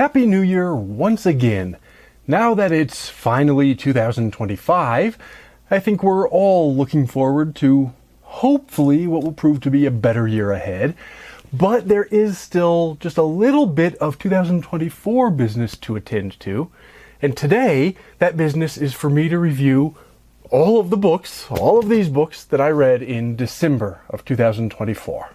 Happy New Year once again. Now that it's finally 2025, I think we're all looking forward to hopefully what will prove to be a better year ahead. But there is still just a little bit of 2024 business to attend to. And today, that business is for me to review all of these books that I read in December of 2024.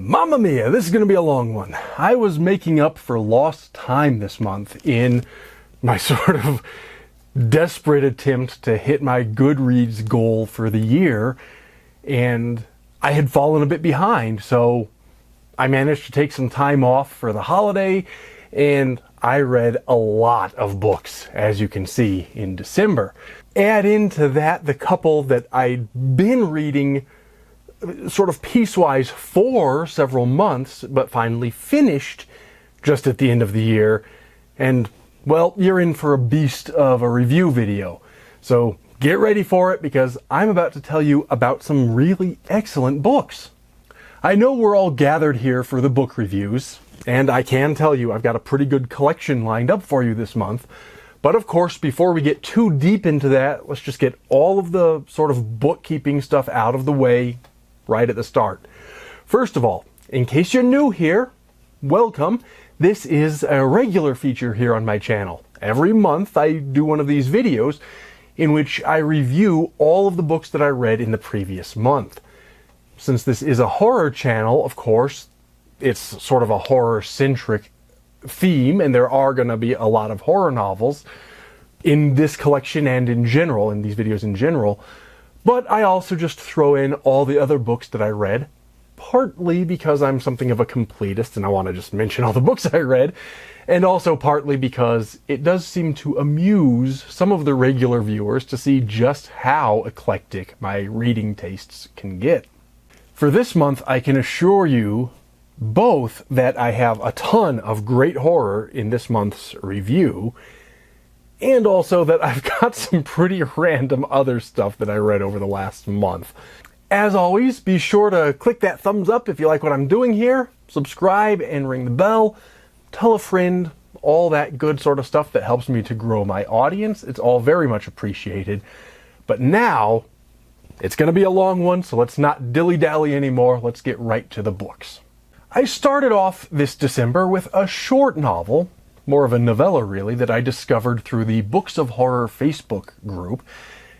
Mamma mia, this is going to be a long one. I was making up for lost time this month in my sort of desperate attempt to hit my Goodreads goal for the year, and I had fallen a bit behind, so I managed to take some time off for the holiday, and I read a lot of books, as you can see, in December. Add into that the couple that I'd been reading sort of piecewise for several months, but finally finished just at the end of the year. And, well, you're in for a beast of a review video. So get ready for it, because I'm about to tell you about some really excellent books. I know we're all gathered here for the book reviews, and I can tell you I've got a pretty good collection lined up for you this month. But of course, before we get too deep into that, let's just get all of the sort of bookkeeping stuff out of the way right at the start. First of all, in case you're new here, welcome. This is a regular feature here on my channel. Every month I do one of these videos in which I review all of the books that I read in the previous month. Since this is a horror channel, of course, it's sort of a horror-centric theme, and there are going to be a lot of horror novels in this collection and in general, in these videos in general. But I also just throw in all the other books that I read, partly because I'm something of a completist and I want to just mention all the books I read, and also partly because it does seem to amuse some of the regular viewers to see just how eclectic my reading tastes can get. For this month, I can assure you both that I have a ton of great horror in this month's review, and also that I've got some pretty random other stuff that I read over the last month. As always, be sure to click that thumbs up if you like what I'm doing here, subscribe and ring the bell, tell a friend, all that good sort of stuff that helps me to grow my audience. It's all very much appreciated. But now, it's going to be a long one, so let's not dilly-dally anymore. Let's get right to the books. I started off this December with a short novel, more of a novella really, that I discovered through the Books of Horror Facebook group.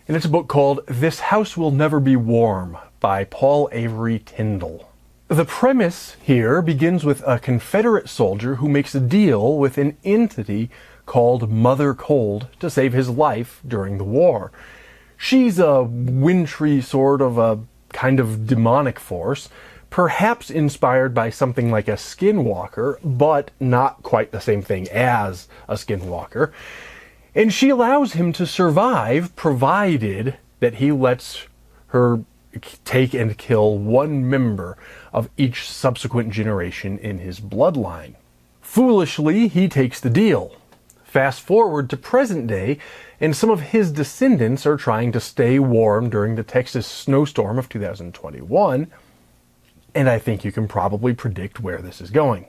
And it's a book called This House Will Never Be Warm by Paul Avery Tyndall. The premise here begins with a Confederate soldier who makes a deal with an entity called Mother Cold to save his life during the war. She's a wintry sort of a kind of demonic force, perhaps inspired by something like a skinwalker, but not quite the same thing as a skinwalker. And she allows him to survive, provided that he lets her take and kill one member of each subsequent generation in his bloodline. Foolishly, he takes the deal. Fast forward to present day, and some of his descendants are trying to stay warm during the Texas snowstorm of 2021, and I think you can probably predict where this is going.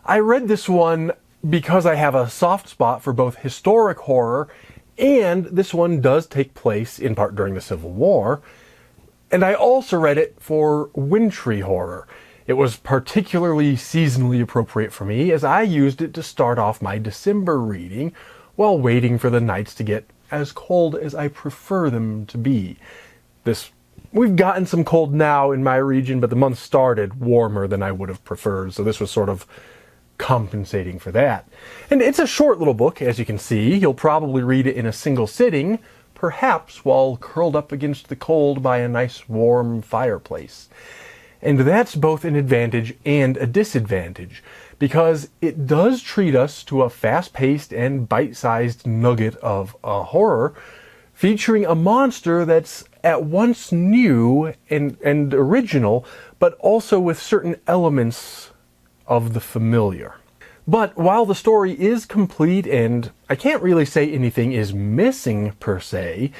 I read this one because I have a soft spot for both historic horror, and this one does take place in part during the Civil War, and I also read it for wintry horror. It was particularly seasonally appropriate for me, as I used it to start off my December reading while waiting for the nights to get as cold as I prefer them to be. We've gotten some cold now in my region, but the month started warmer than I would have preferred, so this was sort of compensating for that. And it's a short little book, as you can see. You'll probably read it in a single sitting, perhaps while curled up against the cold by a nice warm fireplace. And that's both an advantage and a disadvantage, because it does treat us to a fast-paced and bite-sized nugget of a horror, featuring a monster that's at once new and original, but also with certain elements of the familiar. But while the story is complete and I can't really say anything is missing per se,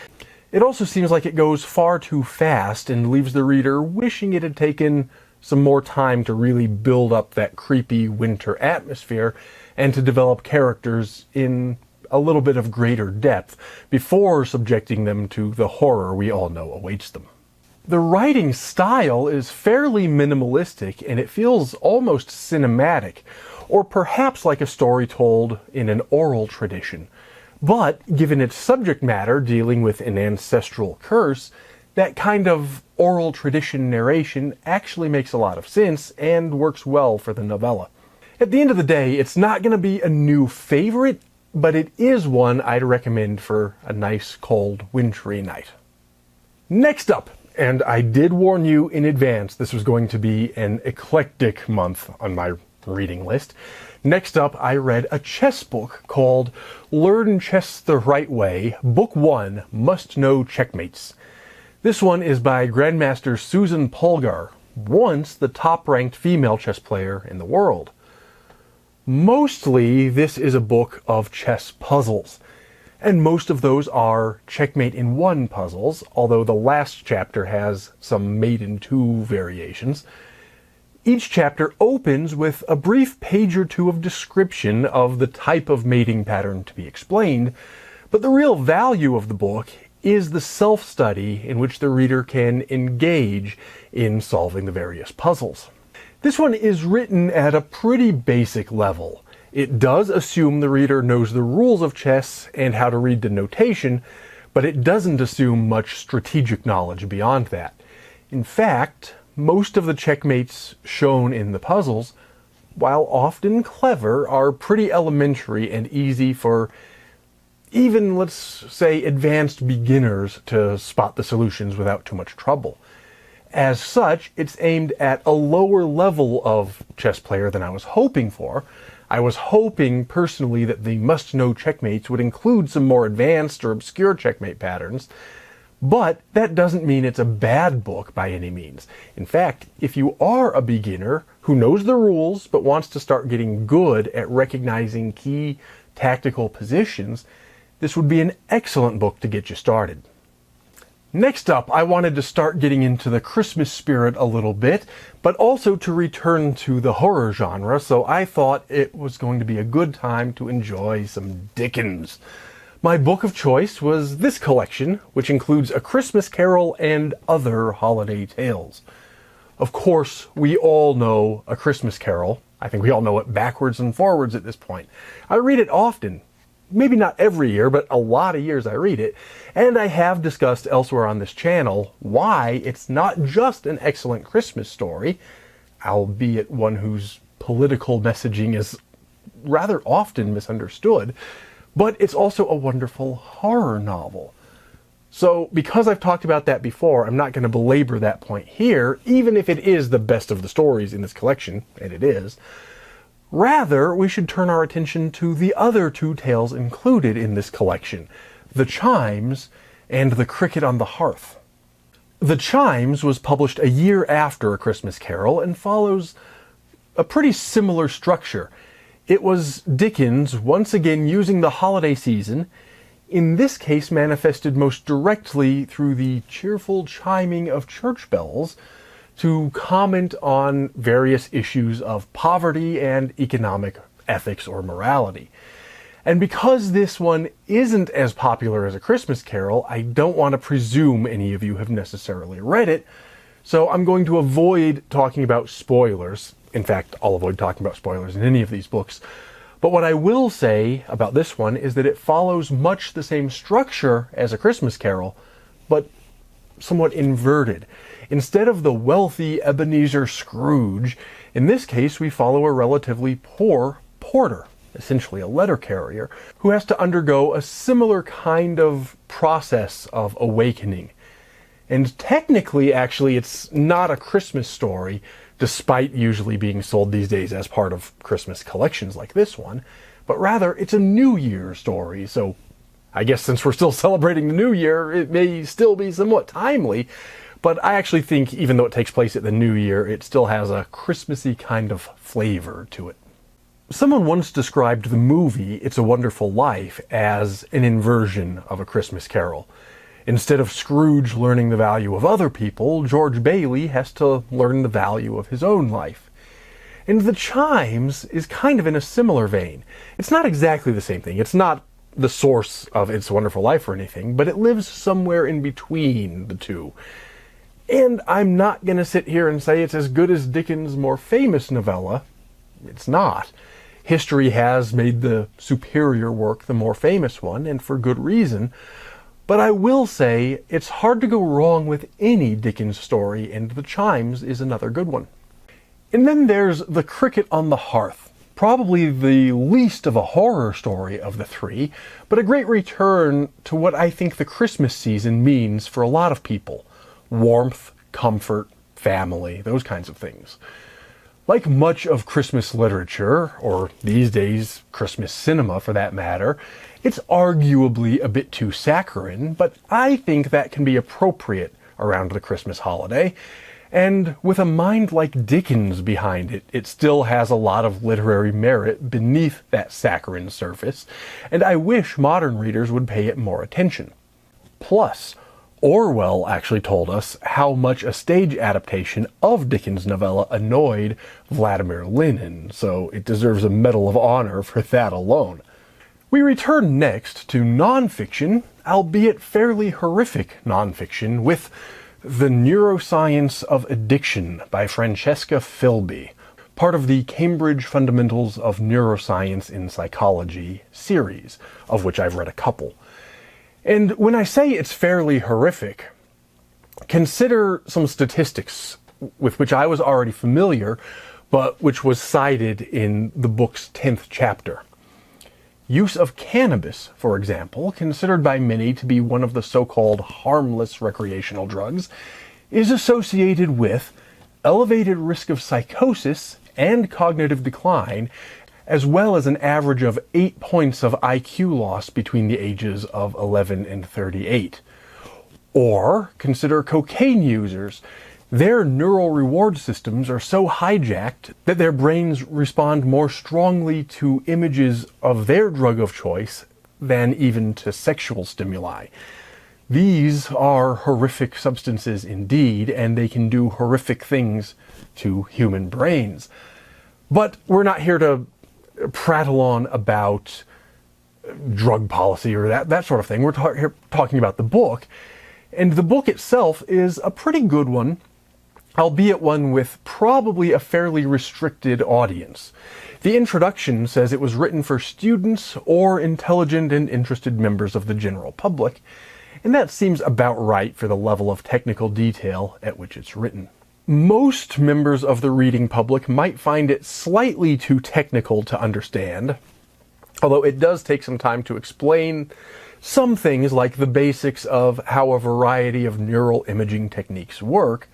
it also seems like it goes far too fast and leaves the reader wishing it had taken some more time to really build up that creepy winter atmosphere and to develop characters in a little bit of greater depth before subjecting them to the horror we all know awaits them. The writing style is fairly minimalistic and it feels almost cinematic, or perhaps like a story told in an oral tradition. But given its subject matter dealing with an ancestral curse, that kind of oral tradition narration actually makes a lot of sense and works well for the novella. At the end of the day, it's not going to be a new favorite, but it is one I'd recommend for a nice, cold, wintry night. Next up, and I did warn you in advance this was going to be an eclectic month on my reading list. Next up, I read a chess book called Learn Chess the Right Way, Book 1, Must Know Checkmates. This one is by Grandmaster Susan Polgar, once the top-ranked female chess player in the world. Mostly, this is a book of chess puzzles, and most of those are checkmate in one puzzles, although the last chapter has some mate in two variations. Each chapter opens with a brief page or two of description of the type of mating pattern to be explained, but the real value of the book is the self-study in which the reader can engage in solving the various puzzles. This one is written at a pretty basic level. It does assume the reader knows the rules of chess and how to read the notation, but it doesn't assume much strategic knowledge beyond that. In fact, most of the checkmates shown in the puzzles, while often clever, are pretty elementary and easy for even, let's say, advanced beginners to spot the solutions without too much trouble. As such, it's aimed at a lower level of chess player than I was hoping for. I was hoping, personally, that the must-know checkmates would include some more advanced or obscure checkmate patterns, but that doesn't mean it's a bad book by any means. In fact, if you are a beginner who knows the rules but wants to start getting good at recognizing key tactical positions, this would be an excellent book to get you started. Next up, I wanted to start getting into the Christmas spirit a little bit, but also to return to the horror genre, so I thought it was going to be a good time to enjoy some Dickens. My book of choice was this collection, which includes A Christmas Carol and Other Holiday Tales. Of course, we all know A Christmas Carol. I think we all know it backwards and forwards at this point. I read it often. Maybe not every year, but a lot of years I read it. And I have discussed elsewhere on this channel why it's not just an excellent Christmas story, albeit one whose political messaging is rather often misunderstood, but it's also a wonderful horror novel. So because I've talked about that before, I'm not going to belabor that point here, even if it is the best of the stories in this collection, and it is. Rather, we should turn our attention to the other two tales included in this collection, The Chimes and The Cricket on the Hearth. The Chimes was published a year after A Christmas Carol and follows a pretty similar structure. It was Dickens once again using the holiday season, in this case manifested most directly through the cheerful chiming of church bells, to comment on various issues of poverty and economic ethics or morality. And because this one isn't as popular as A Christmas Carol, I don't want to presume any of you have necessarily read it, so I'm going to avoid talking about spoilers. In fact, I'll avoid talking about spoilers in any of these books. But what I will say about this one is that it follows much the same structure as A Christmas Carol, but somewhat inverted. Instead of the wealthy Ebenezer Scrooge, in this case we follow a relatively poor porter, essentially a letter carrier, who has to undergo a similar kind of process of awakening. And technically, actually, it's not a Christmas story, despite usually being sold these days as part of Christmas collections like this one, but rather it's a New Year story, so I guess since we're still celebrating the New Year, it may still be somewhat timely, but I actually think even though it takes place at the New Year, it still has a Christmassy kind of flavor to it. Someone once described the movie It's a Wonderful Life as an inversion of A Christmas Carol. Instead of Scrooge learning the value of other people, George Bailey has to learn the value of his own life. And The Chimes is kind of in a similar vein. It's not exactly the same thing. It's not the source of It's a Wonderful Life or anything, but it lives somewhere in between the two. And I'm not going to sit here and say it's as good as Dickens' more famous novella. It's not. History has made the superior work the more famous one, and for good reason. But I will say it's hard to go wrong with any Dickens story, and The Chimes is another good one. And then there's The Cricket on the Hearth. Probably the least of a horror story of the three, but a great return to what I think the Christmas season means for a lot of people. Warmth, comfort, family, those kinds of things. Like much of Christmas literature, or these days Christmas cinema for that matter, it's arguably a bit too saccharine, but I think that can be appropriate around the Christmas holiday. And with a mind like Dickens behind it, it still has a lot of literary merit beneath that saccharine surface, and I wish modern readers would pay it more attention. Plus, Orwell actually told us how much a stage adaptation of Dickens' novella annoyed Vladimir Lenin, so it deserves a Medal of Honor for that alone. We return next to nonfiction, albeit fairly horrific nonfiction, with The Neuroscience of Addiction by Francesca Philby, part of the Cambridge Fundamentals of Neuroscience in Psychology series, of which I've read a couple. And when I say it's fairly horrific, consider some statistics with which I was already familiar, but which was cited in the book's 10th chapter. Use of cannabis, for example, considered by many to be one of the so-called harmless recreational drugs, is associated with elevated risk of psychosis and cognitive decline, as well as an average of 8 points of IQ loss between the ages of 11 and 38. Or consider cocaine users. Their neural reward systems are so hijacked that their brains respond more strongly to images of their drug of choice than even to sexual stimuli. These are horrific substances indeed, and they can do horrific things to human brains. But we're not here to prattle on about drug policy or that sort of thing. We're talking about the book. And the book itself is a pretty good one, albeit one with probably a fairly restricted audience. The introduction says it was written for students or intelligent and interested members of the general public, and that seems about right for the level of technical detail at which it's written. Most members of the reading public might find it slightly too technical to understand, although it does take some time to explain some things like the basics of how a variety of neural imaging techniques work.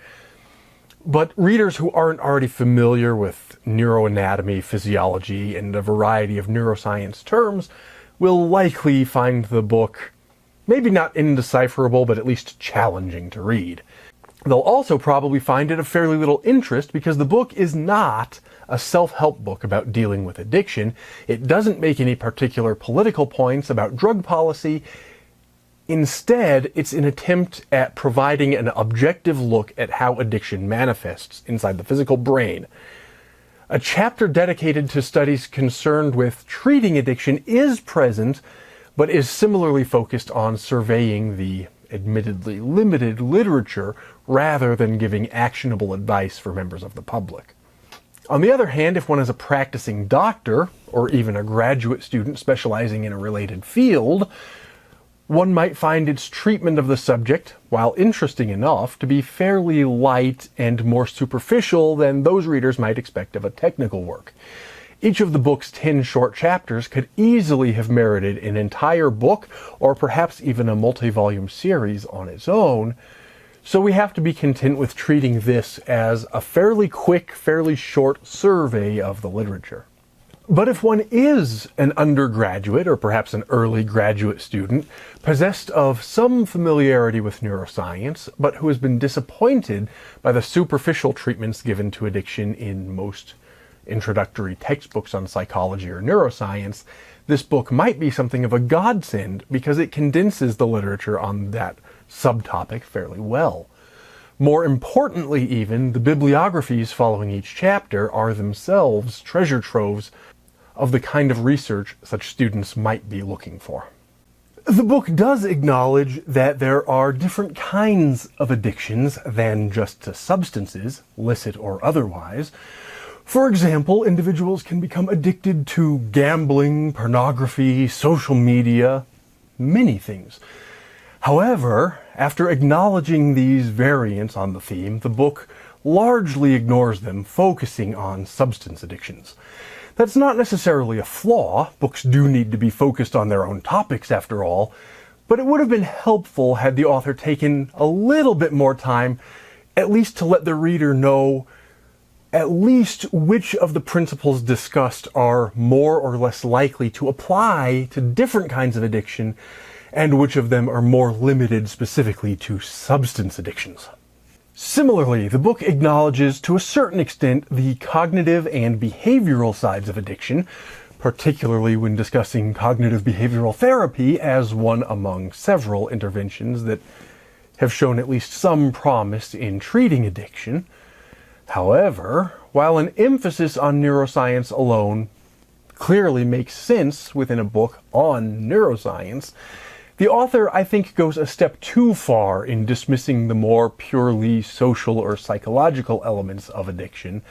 But readers who aren't already familiar with neuroanatomy, physiology, and a variety of neuroscience terms will likely find the book maybe not indecipherable, but at least challenging to read. They'll also probably find it of fairly little interest because the book is not a self-help book about dealing with addiction. It doesn't make any particular political points about drug policy. Instead, it's an attempt at providing an objective look at how addiction manifests inside the physical brain. A chapter dedicated to studies concerned with treating addiction is present, but is similarly focused on surveying the admittedly limited literature rather than giving actionable advice for members of the public. On the other hand, if one is a practicing doctor, or even a graduate student specializing in a related field, one might find its treatment of the subject, while interesting enough, to be fairly light and more superficial than those readers might expect of a technical work. Each of the book's 10 short chapters could easily have merited an entire book, or perhaps even a multi-volume series on its own, so we have to be content with treating this as a fairly quick, fairly short survey of the literature. But if one is an undergraduate, or perhaps an early graduate student, possessed of some familiarity with neuroscience, but who has been disappointed by the superficial treatments given to addiction in most introductory textbooks on psychology or neuroscience, this book might be something of a godsend because it condenses the literature on that subtopic fairly well. More importantly even, the bibliographies following each chapter are themselves treasure troves of the kind of research such students might be looking for. The book does acknowledge that there are different kinds of addictions than just to substances, licit or otherwise. For example, individuals can become addicted to gambling, pornography, social media, many things. However, after acknowledging these variants on the theme, the book largely ignores them, focusing on substance addictions. That's not necessarily a flaw. Books do need to be focused on their own topics after all, but it would have been helpful had the author taken a little bit more time, at least to let the reader know at least which of the principles discussed are more or less likely to apply to different kinds of addiction, and which of them are more limited specifically to substance addictions. Similarly, the book acknowledges to a certain extent the cognitive and behavioral sides of addiction, particularly when discussing cognitive behavioral therapy as one among several interventions that have shown at least some promise in treating addiction. However, while an emphasis on neuroscience alone clearly makes sense within a book on neuroscience, the author, I think, goes a step too far in dismissing the more purely social or psychological elements of addiction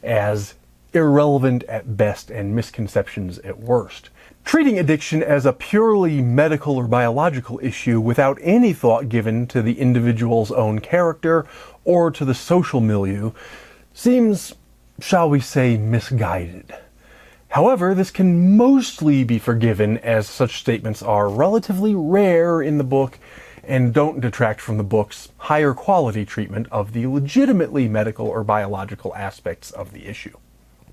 as irrelevant at best and misconceptions at worst. Treating addiction as a purely medical or biological issue without any thought given to the individual's own character or to the social milieu seems, shall we say, misguided. However, this can mostly be forgiven as such statements are relatively rare in the book and don't detract from the book's higher quality treatment of the legitimately medical or biological aspects of the issue.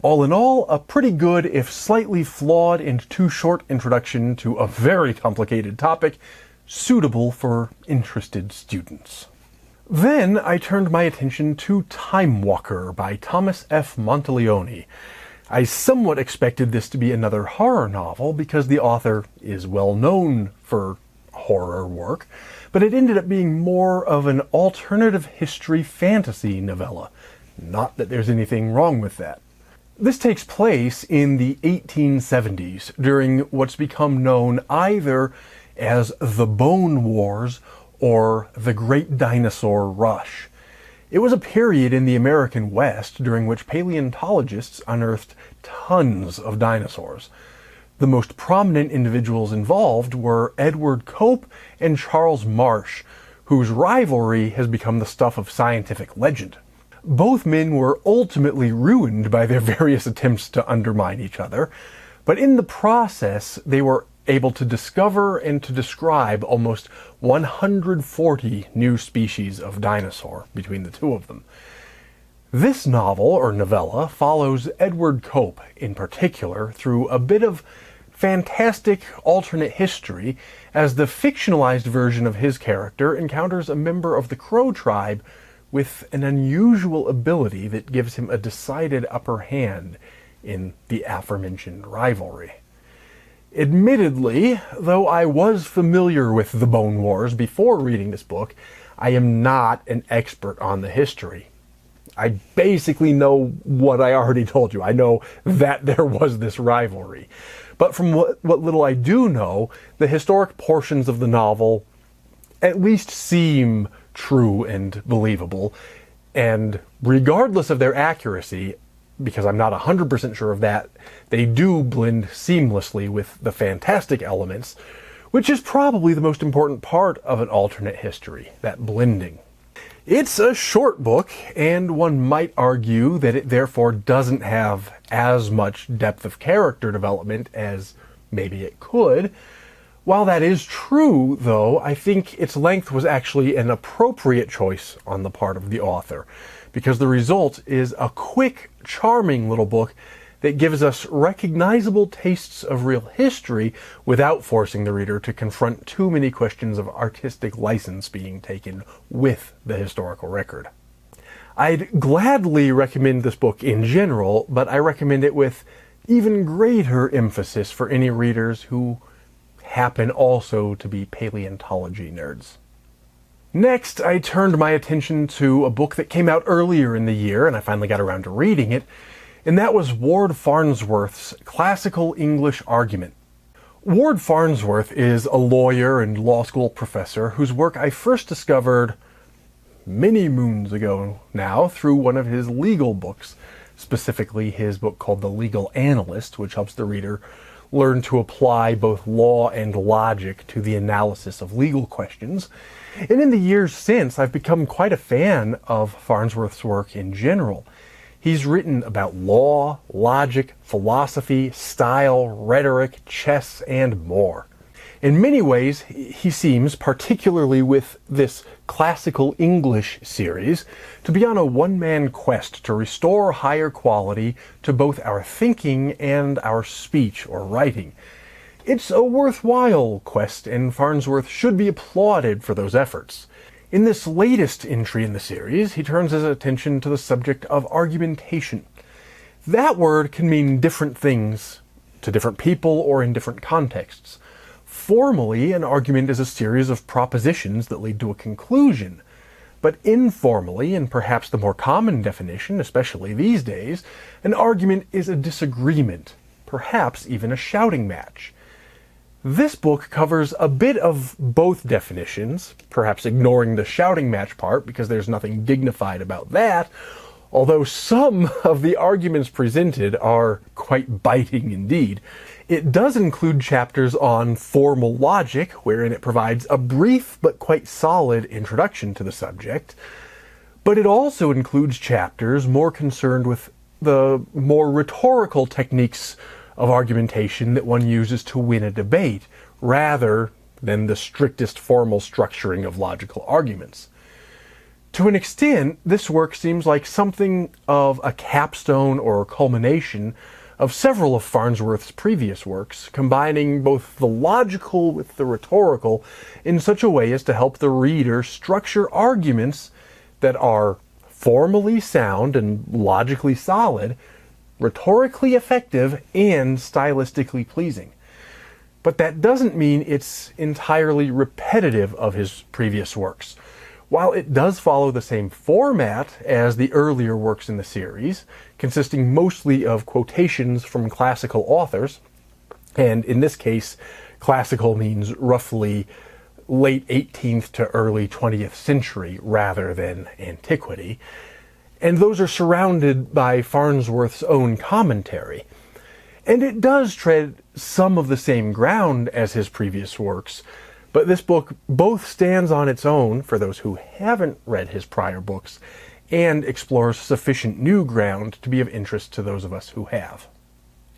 All in all, a pretty good, if slightly flawed and too short introduction to a very complicated topic, suitable for interested students. Then I turned my attention to Time Walker by Thomas F. Monteleone. I somewhat expected this to be another horror novel because the author is well known for horror work, but it ended up being more of an alternative history fantasy novella. Not that there's anything wrong with that. This takes place in the 1870s during what's become known either as the Bone Wars or the Great Dinosaur Rush. It was a period in the American West during which paleontologists unearthed tons of dinosaurs. The most prominent individuals involved were Edward Cope and Charles Marsh, whose rivalry has become the stuff of scientific legend. Both men were ultimately ruined by their various attempts to undermine each other, but in the process they were able to discover and to describe almost 140 new species of dinosaur between the two of them. This novel, or novella, follows Edward Cope in particular through a bit of fantastic alternate history as the fictionalized version of his character encounters a member of the Crow tribe with an unusual ability that gives him a decided upper hand in the aforementioned rivalry. Admittedly, though I was familiar with the Bone Wars before reading this book, I am not an expert on the history. I basically know what I already told you. I know that there was this rivalry. But from what little I do know, the historic portions of the novel at least seem true and believable, and regardless of their accuracy, because I'm not 100% sure of that, they do blend seamlessly with the fantastic elements, which is probably the most important part of an alternate history, that blending. It's a short book, and one might argue that it therefore doesn't have as much depth of character development as maybe it could. While that is true, though, I think its length was actually an appropriate choice on the part of the author, because the result is a quick, charming little book that gives us recognizable tastes of real history without forcing the reader to confront too many questions of artistic license being taken with the historical record. I'd gladly recommend this book in general, but I recommend it with even greater emphasis for any readers who happen also to be paleontology nerds. Next, I turned my attention to a book that came out earlier in the year, and I finally got around to reading it, and that was Ward Farnsworth's Classical English Argument. Ward Farnsworth is a lawyer and law school professor whose work I first discovered many moons ago now through one of his legal books, specifically his book called The Legal Analyst, which helps the reader learn to apply both law and logic to the analysis of legal questions. And in the years since, I've become quite a fan of Farnsworth's work in general. He's written about law, logic, philosophy, style, rhetoric, chess, and more. In many ways, he seems, particularly with this Classical English series, to be on a one-man quest to restore higher quality to both our thinking and our speech or writing. It's a worthwhile quest, and Farnsworth should be applauded for those efforts. In this latest entry in the series, he turns his attention to the subject of argumentation. That word can mean different things to different people or in different contexts. Formally, an argument is a series of propositions that lead to a conclusion. But informally, and perhaps the more common definition, especially these days, an argument is a disagreement, perhaps even a shouting match. This book covers a bit of both definitions, perhaps ignoring the shouting match part because there's nothing dignified about that, although some of the arguments presented are quite biting indeed. It does include chapters on formal logic, wherein it provides a brief but quite solid introduction to the subject, but it also includes chapters more concerned with the more rhetorical techniques of argumentation that one uses to win a debate, rather than the strictest formal structuring of logical arguments. To an extent, this work seems like something of a capstone or culmination of several of Farnsworth's previous works, combining both the logical with the rhetorical in such a way as to help the reader structure arguments that are formally sound and logically solid, rhetorically effective, and stylistically pleasing. But that doesn't mean it's entirely repetitive of his previous works. While it does follow the same format as the earlier works in the series, consisting mostly of quotations from classical authors, and in this case, classical means roughly late 18th to early 20th century rather than antiquity, and those are surrounded by Farnsworth's own commentary. And it does tread some of the same ground as his previous works, but this book both stands on its own for those who haven't read his prior books and explores sufficient new ground to be of interest to those of us who have.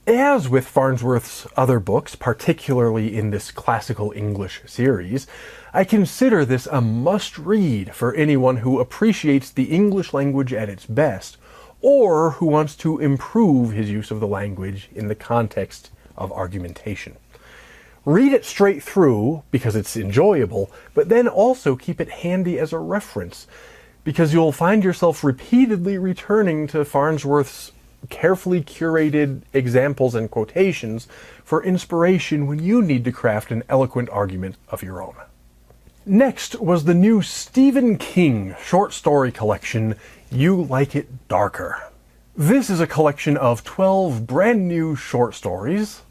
As with Farnsworth's other books, particularly in this Classical English series, I consider this a must-read for anyone who appreciates the English language at its best, or who wants to improve his use of the language in the context of argumentation. Read it straight through because it's enjoyable, but then also keep it handy as a reference, because you'll find yourself repeatedly returning to Farnsworth's carefully curated examples and quotations for inspiration when you need to craft an eloquent argument of your own. Next was the new Stephen King short story collection, You Like It Darker. This is a collection of 12 brand new short stories.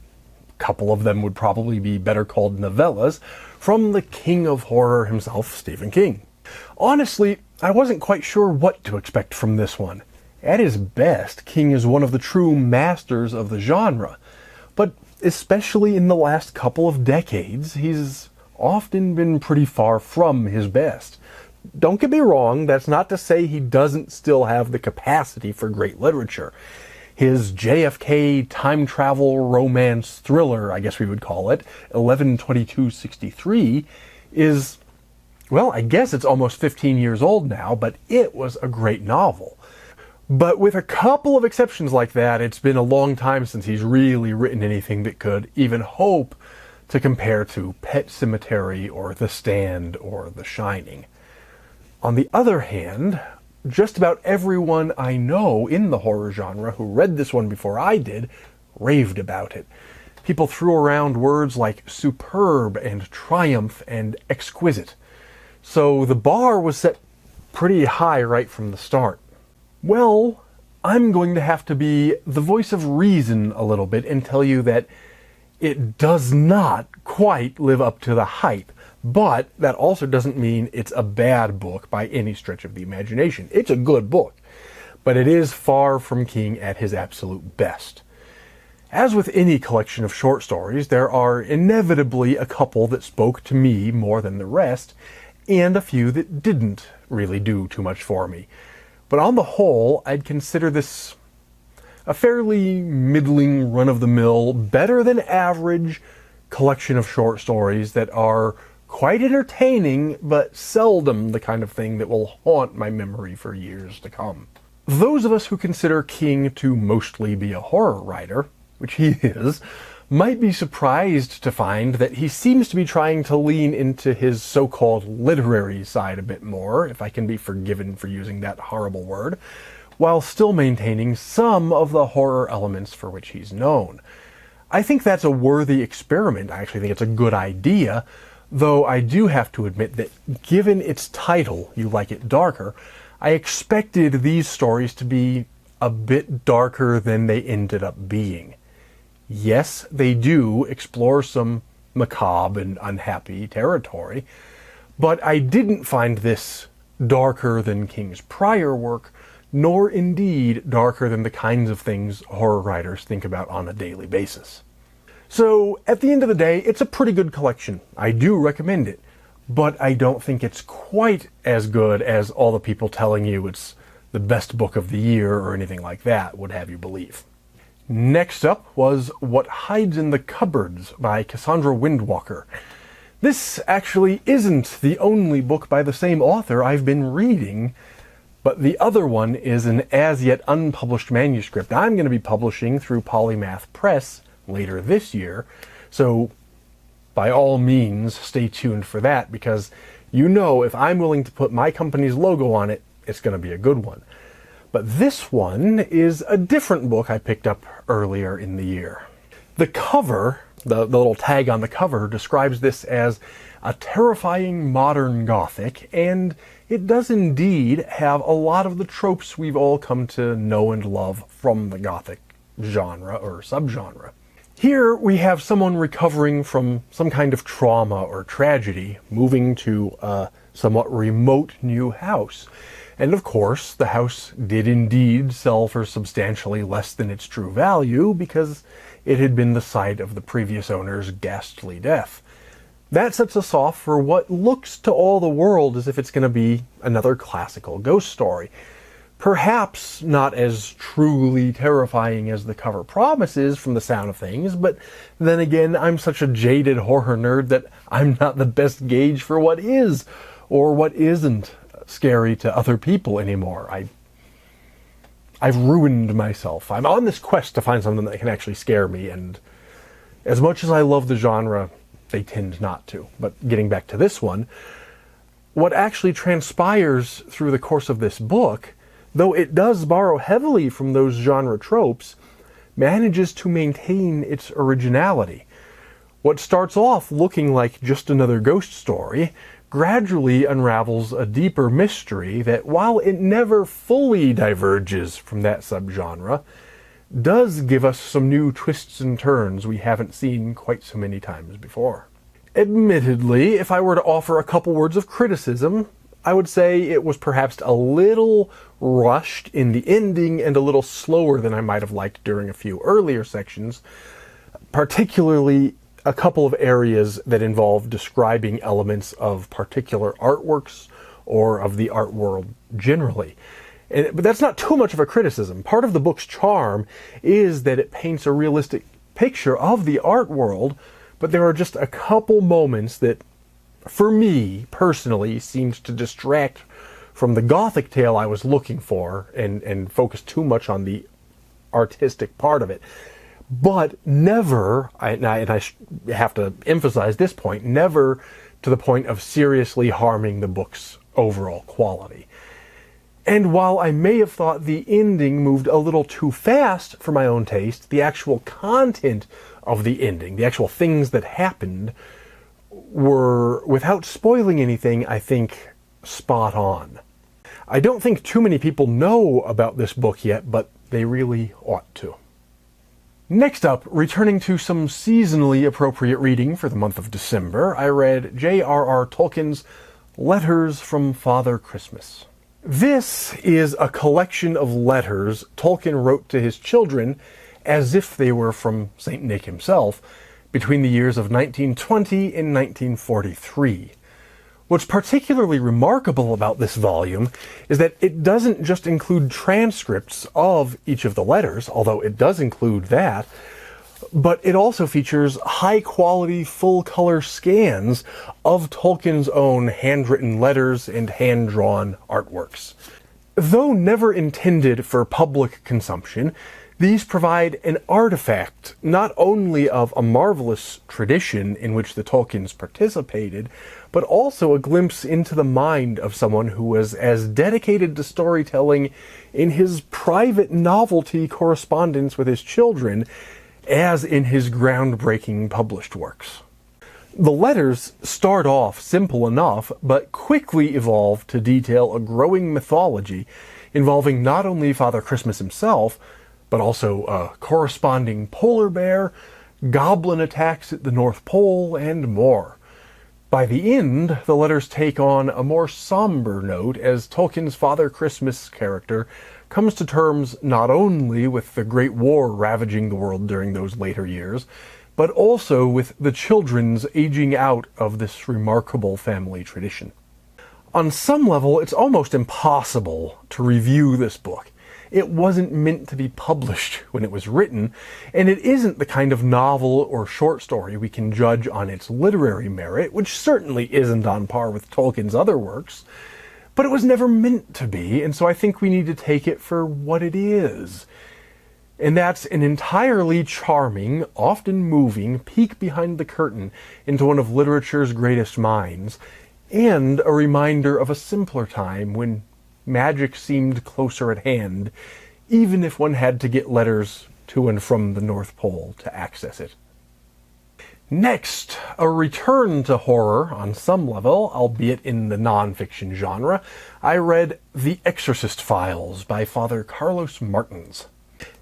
A couple of them would probably be better called novellas, from the king of horror himself, Stephen King. Honestly, I wasn't quite sure what to expect from this one. At his best, King is one of the true masters of the genre, but especially in the last couple of decades, he's often been pretty far from his best. Don't get me wrong, that's not to say he doesn't still have the capacity for great literature. His JFK time travel romance thriller, I guess we would call it, 11/22/63, is, well, I guess it's almost 15 years old now, but it was a great novel. But with a couple of exceptions like that, it's been a long time since he's really written anything that could even hope to compare to Pet Sematary or The Stand or The Shining. On the other hand, just about everyone I know in the horror genre who read this one before I did raved about it. People threw around words like superb and triumph and exquisite. So the bar was set pretty high right from the start. Well, I'm going to have to be the voice of reason a little bit and tell you that it does not quite live up to the hype. But that also doesn't mean it's a bad book by any stretch of the imagination. It's a good book, but it is far from King at his absolute best. As with any collection of short stories, there are inevitably a couple that spoke to me more than the rest, and a few that didn't really do too much for me. But on the whole, I'd consider this a fairly middling, run-of-the-mill, better than average collection of short stories that are quite entertaining, but seldom the kind of thing that will haunt my memory for years to come. Those of us who consider King to mostly be a horror writer, which he is, might be surprised to find that he seems to be trying to lean into his so-called literary side a bit more, if I can be forgiven for using that horrible word, while still maintaining some of the horror elements for which he's known. I think that's a worthy experiment. I actually think it's a good idea, though I do have to admit that given its title, You Like It Darker, I expected these stories to be a bit darker than they ended up being. Yes, they do explore some macabre and unhappy territory, but I didn't find this darker than King's prior work, nor indeed darker than the kinds of things horror writers think about on a daily basis. So, at the end of the day, it's a pretty good collection. I do recommend it, but I don't think it's quite as good as all the people telling you it's the best book of the year or anything like that would have you believe. Next up was What Hides in the Cupboards by Cassandra Windwalker. This actually isn't the only book by the same author I've been reading, but the other one is an as-yet unpublished manuscript I'm going to be publishing through Polymath Press later this year, so by all means stay tuned for that, because you know if I'm willing to put my company's logo on it, it's going to be a good one. But this one is a different book I picked up earlier in the year. The cover, the little tag on the cover, describes this as a terrifying modern Gothic, and it does indeed have a lot of the tropes we've all come to know and love from the Gothic genre or subgenre. Here we have someone recovering from some kind of trauma or tragedy, moving to a somewhat remote new house. And of course, the house did indeed sell for substantially less than its true value because it had been the site of the previous owner's ghastly death. That sets us off for what looks to all the world as if it's going to be another classical ghost story. Perhaps not as truly terrifying as the cover promises from the sound of things, but then again, I'm such a jaded horror nerd that I'm not the best gauge for what is or what isn't scary to other people anymore. I've ruined myself. I'm on this quest to find something that can actually scare me, and as much as I love the genre, they tend not to. But getting back to this one, what actually transpires through the course of this book, though it does borrow heavily from those genre tropes, manages to maintain its originality. What starts off looking like just another ghost story gradually unravels a deeper mystery that, while it never fully diverges from that subgenre, does give us some new twists and turns we haven't seen quite so many times before. Admittedly, if I were to offer a couple words of criticism, I would say it was perhaps a little rushed in the ending and a little slower than I might have liked during a few earlier sections, particularly a couple of areas that involve describing elements of particular artworks or of the art world generally. But that's not too much of a criticism. Part of the book's charm is that it paints a realistic picture of the art world, but there are just a couple moments that, for me personally, seemed to distract from the Gothic tale I was looking for and focus too much on the artistic part of it. But never, and I have to emphasize this point, never to the point of seriously harming the book's overall quality. And while I may have thought the ending moved a little too fast for my own taste, the actual content of the ending, the actual things that happened, were, without spoiling anything, I think, spot on. I don't think too many people know about this book yet, but they really ought to. Next up, returning to some seasonally appropriate reading for the month of December, I read J.R.R. Tolkien's Letters from Father Christmas. This is a collection of letters Tolkien wrote to his children as if they were from St. Nick himself between the years of 1920 and 1943. What's particularly remarkable about this volume is that it doesn't just include transcripts of each of the letters, although it does include that, but it also features high-quality, full-color scans of Tolkien's own handwritten letters and hand-drawn artworks. Though never intended for public consumption, these provide an artifact not only of a marvelous tradition in which the Tolkiens participated, but also a glimpse into the mind of someone who was as dedicated to storytelling in his private novelty correspondence with his children as in his groundbreaking published works. The letters start off simple enough, but quickly evolve to detail a growing mythology involving not only Father Christmas himself, but also a corresponding polar bear, goblin attacks at the North Pole, and more. By the end, the letters take on a more somber note as Tolkien's Father Christmas character comes to terms not only with the Great War ravaging the world during those later years, but also with the children's aging out of this remarkable family tradition. On some level, it's almost impossible to review this book. It wasn't meant to be published when it was written, and it isn't the kind of novel or short story we can judge on its literary merit, which certainly isn't on par with Tolkien's other works, but it was never meant to be, and so I think we need to take it for what it is. And that's an entirely charming, often moving peek behind the curtain into one of literature's greatest minds, and a reminder of a simpler time when magic seemed closer at hand, even if one had to get letters to and from the North Pole to access it. Next, a return to horror on some level, albeit in the non-fiction genre, I read The Exorcist Files by Father Carlos Martins.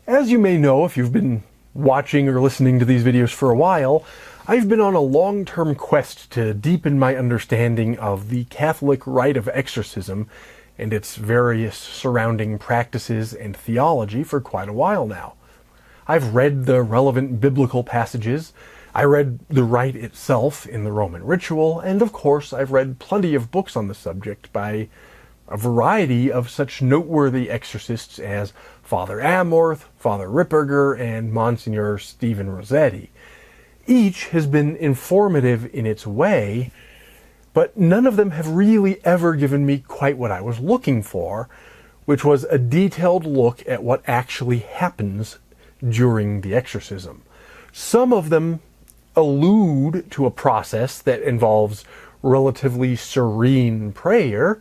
As you may know if you've been watching or listening to these videos for a while, I've been on a long-term quest to deepen my understanding of the Catholic rite of exorcism and its various surrounding practices and theology for quite a while now. I've read the relevant biblical passages, I read the rite itself in the Roman ritual, and of course I've read plenty of books on the subject by a variety of such noteworthy exorcists as Father Amorth, Father Ripperger, and Monsignor Stephen Rossetti. Each has been informative in its way, but none of them have really ever given me quite what I was looking for, which was a detailed look at what actually happens during the exorcism. Some of them allude to a process that involves relatively serene prayer,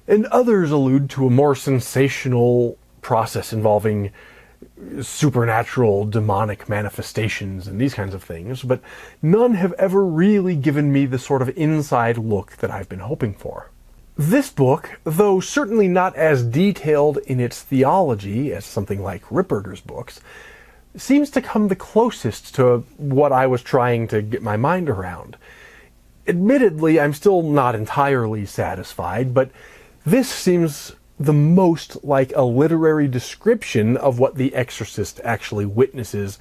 and others allude to a more sensational process involving supernatural demonic manifestations and these kinds of things, but none have ever really given me the sort of inside look that I've been hoping for. This book, though certainly not as detailed in its theology as something like Ripperger's books, seems to come the closest to what I was trying to get my mind around. Admittedly, I'm still not entirely satisfied, but this seems the most like a literary description of what the exorcist actually witnesses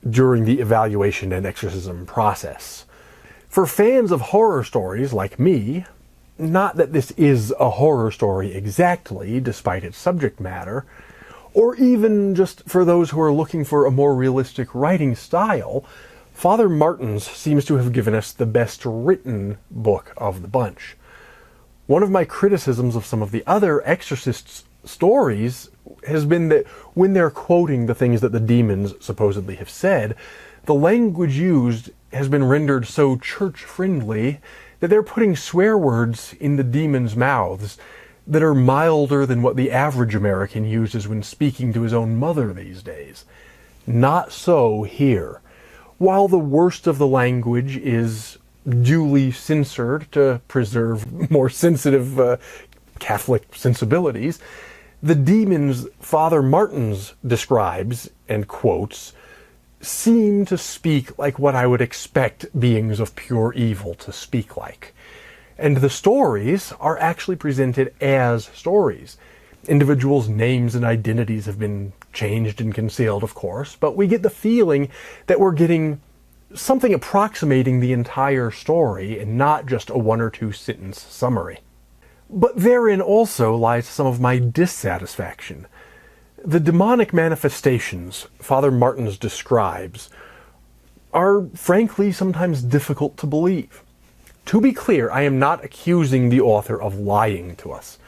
during the evaluation and exorcism process. For fans of horror stories like me, not that this is a horror story exactly, despite its subject matter, or even just for those who are looking for a more realistic writing style, Father Martins seems to have given us the best written book of the bunch. One of my criticisms of some of the other exorcists' stories has been that when they're quoting the things that the demons supposedly have said, the language used has been rendered so church-friendly that they're putting swear words in the demons' mouths that are milder than what the average American uses when speaking to his own mother these days. Not so here. While the worst of the language is duly censored to preserve more sensitive Catholic sensibilities, the demons Father Martins describes and quotes seem to speak like what I would expect beings of pure evil to speak like. And the stories are actually presented as stories. Individuals' names and identities have been changed and concealed, of course, but we get the feeling that we're getting something approximating the entire story and not just a 1 or 2 sentence summary. But therein also lies some of my dissatisfaction. The demonic manifestations Father Martins describes are frankly sometimes difficult to believe. To be clear, I am not accusing the author of lying to us.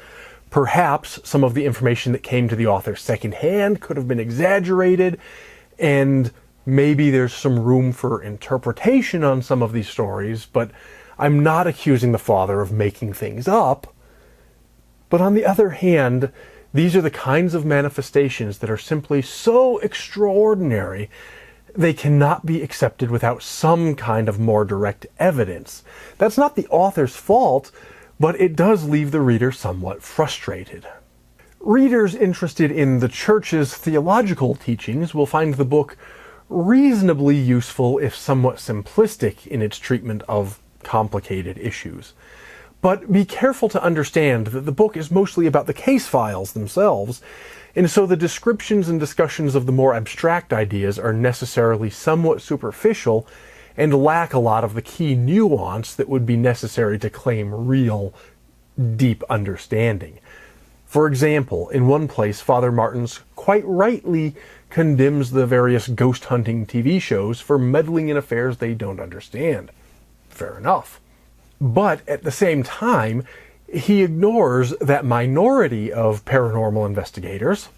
Perhaps some of the information that came to the author secondhand could have been exaggerated, and maybe there's some room for interpretation on some of these stories, but I'm not accusing the father of making things up. But on the other hand, these are the kinds of manifestations that are simply so extraordinary they cannot be accepted without some kind of more direct evidence. That's not the author's fault, but it does leave the reader somewhat frustrated. Readers interested in the Church's theological teachings will find the book reasonably useful if somewhat simplistic in its treatment of complicated issues. But be careful to understand that the book is mostly about the case files themselves, and so the descriptions and discussions of the more abstract ideas are necessarily somewhat superficial and lack a lot of the key nuance that would be necessary to claim real, deep understanding. For example, in one place, Father Martins quite rightly condemns the various ghost hunting TV shows for meddling in affairs they don't understand. Fair enough. But at the same time, he ignores that minority of paranormal investigators,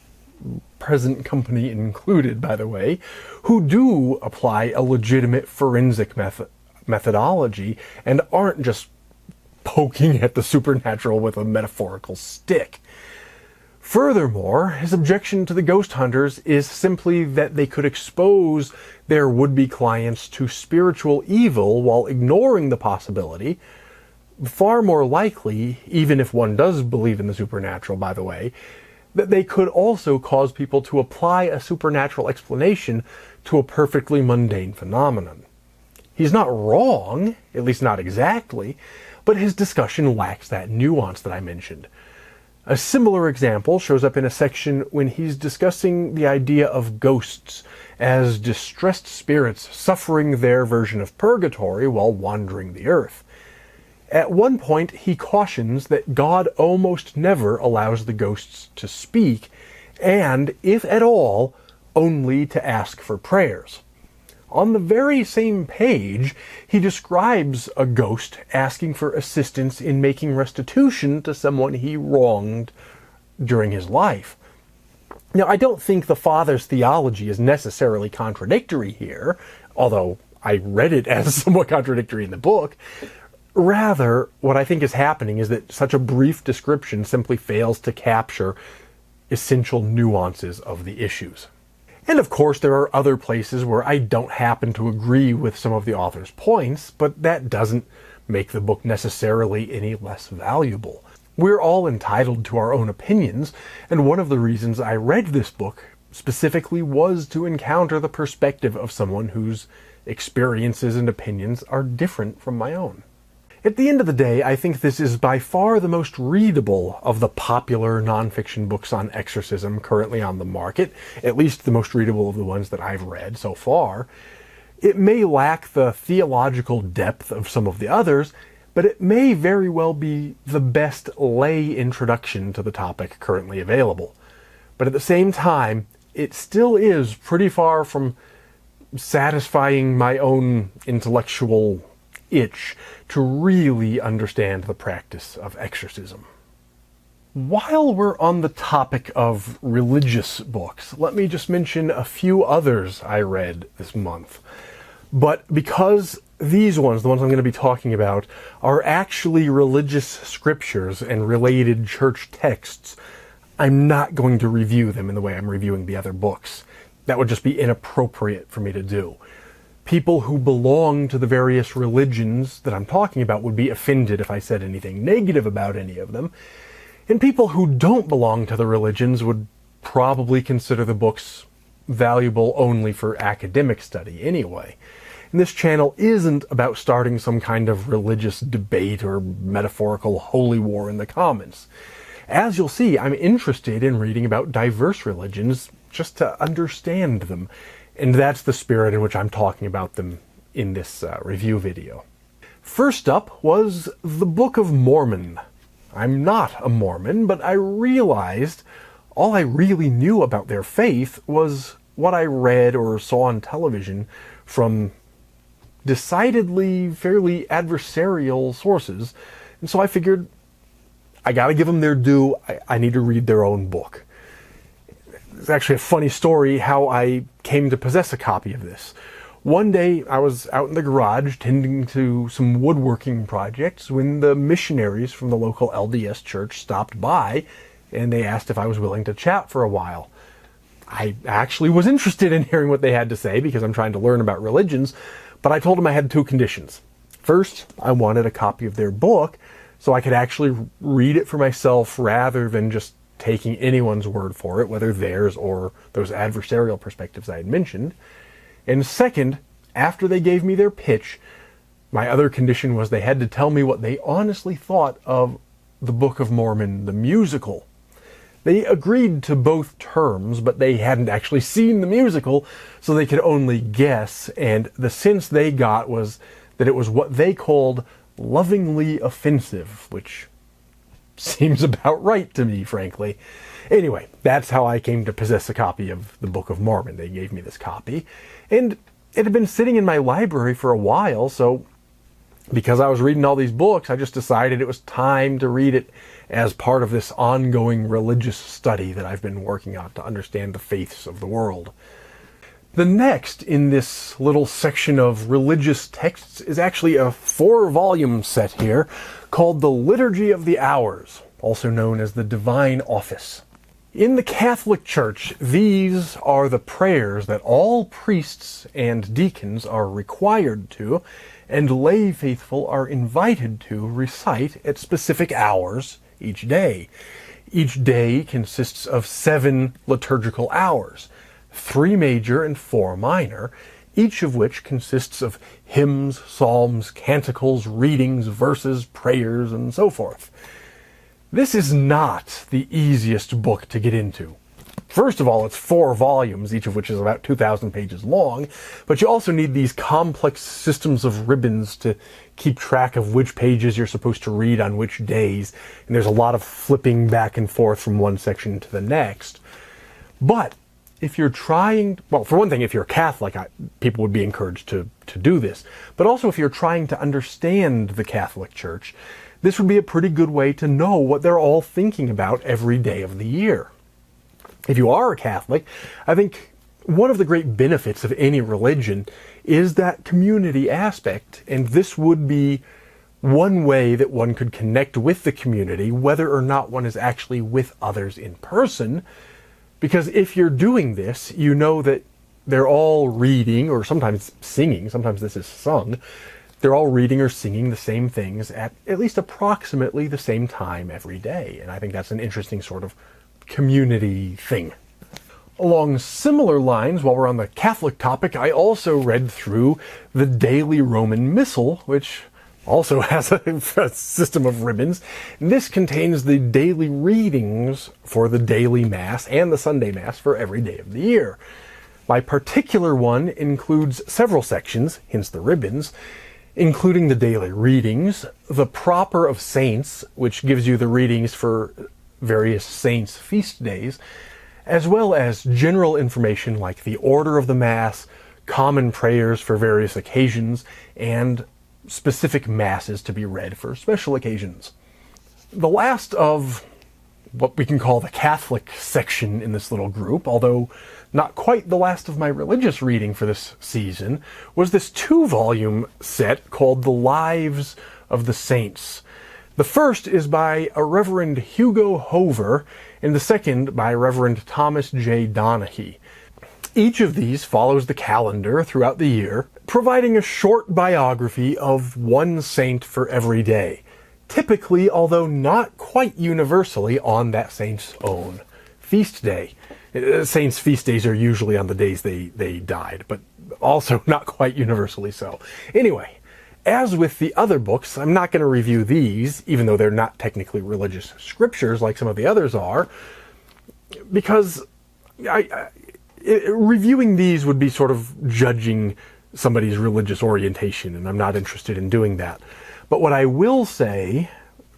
present company included, by the way, who do apply a legitimate forensic methodology and aren't just poking at the supernatural with a metaphorical stick. Furthermore, his objection to the ghost hunters is simply that they could expose their would-be clients to spiritual evil while ignoring the possibility, far more likely, even if one does believe in the supernatural, by the way, that they could also cause people to apply a supernatural explanation to a perfectly mundane phenomenon. He's not wrong, at least not exactly, but his discussion lacks that nuance that I mentioned. A similar example shows up in a section when he's discussing the idea of ghosts as distressed spirits suffering their version of purgatory while wandering the earth. At one point, he cautions that God almost never allows the ghosts to speak, and, if at all, only to ask for prayers. On the very same page, he describes a ghost asking for assistance in making restitution to someone he wronged during his life. Now, I don't think the Father's theology is necessarily contradictory here, although I read it as somewhat contradictory in the book. Rather, what I think is happening is that such a brief description simply fails to capture essential nuances of the issues. And of course, there are other places where I don't happen to agree with some of the author's points, but that doesn't make the book necessarily any less valuable. We're all entitled to our own opinions, and one of the reasons I read this book specifically was to encounter the perspective of someone whose experiences and opinions are different from my own. At the end of the day, I think this is by far the most readable of the popular nonfiction books on exorcism currently on the market, at least the most readable of the ones that I've read so far. It may lack the theological depth of some of the others, but it may very well be the best lay introduction to the topic currently available. But at the same time, it still is pretty far from satisfying my own intellectual itch to really understand the practice of exorcism. While we're on the topic of religious books, let me just mention a few others I read this month. But because these ones, the ones I'm going to be talking about, are actually religious scriptures and related church texts, I'm not going to review them in the way I'm reviewing the other books. That would just be inappropriate for me to do. People who belong to the various religions that I'm talking about would be offended if I said anything negative about any of them. And people who don't belong to the religions would probably consider the books valuable only for academic study anyway. And this channel isn't about starting some kind of religious debate or metaphorical holy war in the comments. As you'll see, I'm interested in reading about diverse religions just to understand them. And that's the spirit in which I'm talking about them in this review video. First up was the Book of Mormon. I'm not a Mormon, but I realized all I really knew about their faith was what I read or saw on television from decidedly fairly adversarial sources. And so I figured I gotta give them their due. I need to read their own book. It's actually a funny story how I came to possess a copy of this. One day I was out in the garage tending to some woodworking projects when the missionaries from the local LDS church stopped by and they asked if I was willing to chat for a while. I actually was interested in hearing what they had to say because I'm trying to learn about religions, but I told them I had two conditions. First, I wanted a copy of their book so I could actually read it for myself rather than just taking anyone's word for it, whether theirs or those adversarial perspectives I had mentioned. And second, after they gave me their pitch, my other condition was they had to tell me what they honestly thought of the Book of Mormon, the musical. They agreed to both terms, but they hadn't actually seen the musical, so they could only guess, and the sense they got was that it was what they called lovingly offensive, which seems about right to me, frankly. Anyway, that's how I came to possess a copy of the Book of Mormon. They gave me this copy, and it had been sitting in my library for a while, so because I was reading all these books, I just decided it was time to read it as part of this ongoing religious study that I've been working on to understand the faiths of the world. The next in this little section of religious texts is actually a 4-volume set here called The Liturgy of the Hours, also known as the Divine Office. In the Catholic Church, these are the prayers that all priests and deacons are required to, and lay faithful are invited to recite at specific hours each day. Each day consists of 7 liturgical hours, 3 major and 4 minor, each of which consists of hymns, psalms, canticles, readings, verses, prayers, and so forth. This is not the easiest book to get into. First of all, it's 4 volumes, each of which is about 2,000 pages long, but you also need these complex systems of ribbons to keep track of which pages you're supposed to read on which days, and there's a lot of flipping back and forth from one section to the next. But if you're trying, well, for one thing, if you're Catholic, people would be encouraged to do this, but also if you're trying to understand the Catholic Church, this would be a pretty good way to know what they're all thinking about every day of the year. If you are a Catholic, I think one of the great benefits of any religion is that community aspect, and this would be one way that one could connect with the community, whether or not one is actually with others in person, because if you're doing this, you know that they're all reading, or sometimes singing, sometimes this is sung, they're all reading or singing the same things at least approximately the same time every day, and I think that's an interesting sort of community thing. Along similar lines, while we're on the Catholic topic, I also read through the Daily Roman Missal, which also has a system of ribbons. This contains the daily readings for the daily Mass and the Sunday Mass for every day of the year. My particular one includes several sections, hence the ribbons, including the daily readings, the Proper of Saints, which gives you the readings for various saints' feast days, as well as general information like the order of the Mass, common prayers for various occasions, and specific Masses to be read for special occasions. The last of what we can call the Catholic section in this little group, although not quite the last of my religious reading for this season, was this 2-volume set called The Lives of the Saints. The first is by a Reverend Hugo Hover, and the second by Reverend Thomas J. Donahue. Each of these follows the calendar throughout the year, providing a short biography of one saint for every day, typically, although not quite universally, on that saint's own feast day. Saints' feast days are usually on the days they died, but also not quite universally so. Anyway, as with the other books, I'm not going to review these, even though they're not technically religious scriptures like some of the others are, because reviewing these would be sort of judging somebody's religious orientation, and I'm not interested in doing that. But what I will say,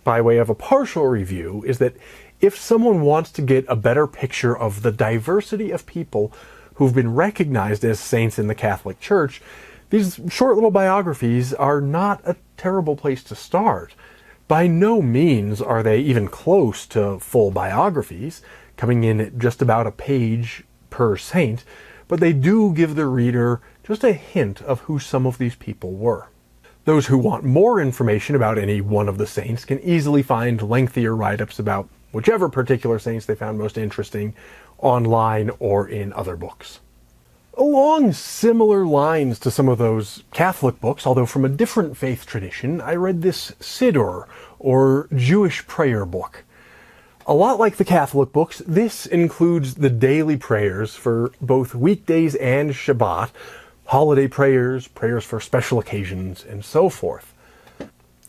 by way of a partial review, is that if someone wants to get a better picture of the diversity of people who've been recognized as saints in the Catholic Church, these short little biographies are not a terrible place to start. By no means are they even close to full biographies, coming in at just about a page per saint, but they do give the reader just a hint of who some of these people were. Those who want more information about any one of the saints can easily find lengthier write-ups about whichever particular saints they found most interesting online or in other books. Along similar lines to some of those Catholic books, although from a different faith tradition, I read this Siddur, or Jewish prayer book. A lot like the Catholic books, this includes the daily prayers for both weekdays and Shabbat, holiday prayers, prayers for special occasions, and so forth.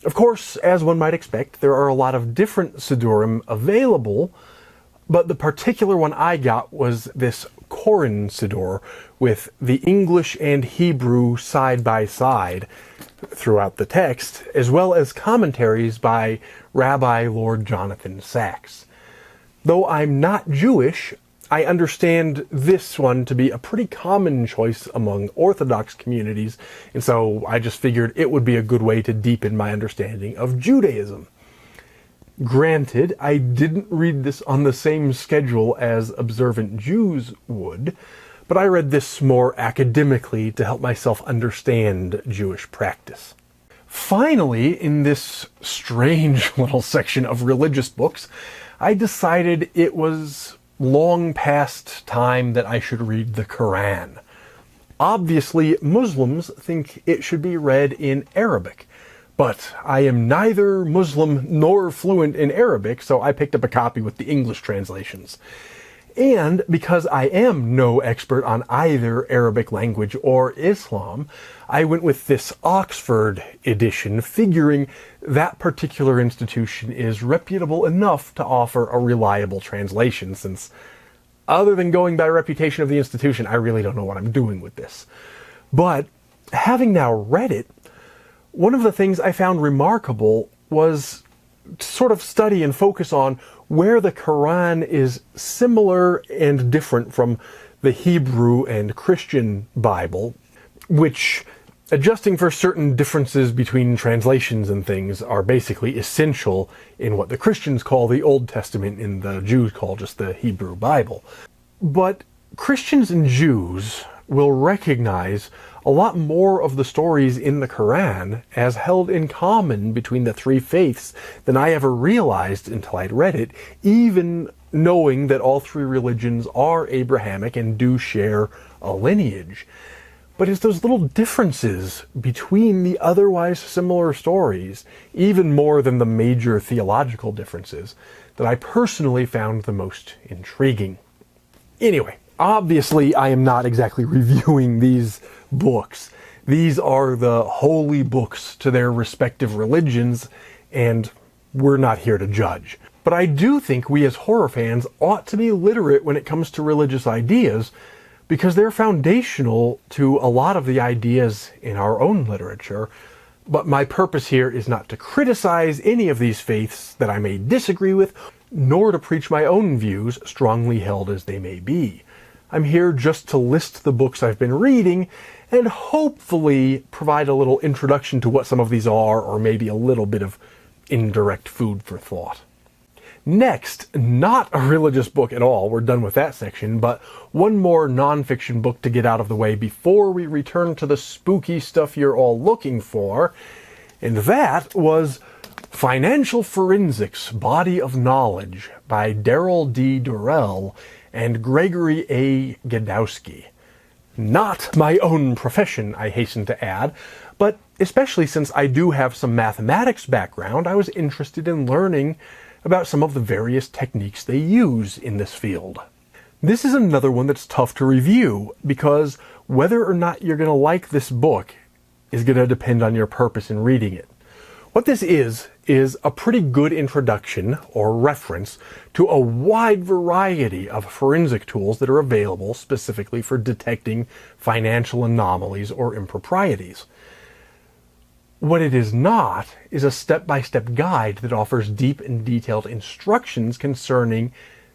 Of course, as one might expect, there are a lot of different Siddurim available, but the particular one I got was this Koran Siddur, with the English and Hebrew side by side throughout the text, as well as commentaries by Rabbi Lord Jonathan Sacks. Though I'm not Jewish, I understand this one to be a pretty common choice among Orthodox communities, and so I just figured it would be a good way to deepen my understanding of Judaism. Granted, I didn't read this on the same schedule as observant Jews would, but I read this more academically to help myself understand Jewish practice. Finally, in this strange little section of religious books, I decided it was long past time that I should read the Quran. Obviously, Muslims think it should be read in Arabic, but I am neither Muslim nor fluent in Arabic, so I picked up a copy with the English translations. And because I am no expert on either Arabic language or Islam, I went with this Oxford edition, figuring that particular institution is reputable enough to offer a reliable translation, since other than going by reputation of the institution, I really don't know what I'm doing with this. But having now read it, one of the things I found remarkable was to sort of study and focus on where the Quran is similar and different from the Hebrew and Christian Bible, which, adjusting for certain differences between translations and things, are basically essential in what the Christians call the Old Testament and the Jews call just the Hebrew Bible. But Christians and Jews will recognize a lot more of the stories in the Quran as held in common between the three faiths than I ever realized until I'd read it, even knowing that all three religions are Abrahamic and do share a lineage. But it's those little differences between the otherwise similar stories, even more than the major theological differences, that I personally found the most intriguing. Anyway, obviously I am not exactly reviewing these books. These are the holy books to their respective religions, and we're not here to judge. But I do think we as horror fans ought to be literate when it comes to religious ideas, because they're foundational to a lot of the ideas in our own literature. But my purpose here is not to criticize any of these faiths that I may disagree with, nor to preach my own views, strongly held as they may be. I'm here just to list the books I've been reading and hopefully provide a little introduction to what some of these are, or maybe a little bit of indirect food for thought. Next, not a religious book at all, we're done with that section, but one more nonfiction book to get out of the way before we return to the spooky stuff you're all looking for, and that was Financial Forensics, Body of Knowledge by Daryl D. Durrell and Gregory A. Gadowski. Not my own profession, I hasten to add, but especially since I do have some mathematics background, I was interested in learning about some of the various techniques they use in this field. This is another one that's tough to review, because whether or not you're going to like this book is going to depend on your purpose in reading it. What this is a pretty good introduction or reference to a wide variety of forensic tools that are available specifically for detecting financial anomalies or improprieties. What it is not is a step-by-step guide that offers deep and detailed instructions concerning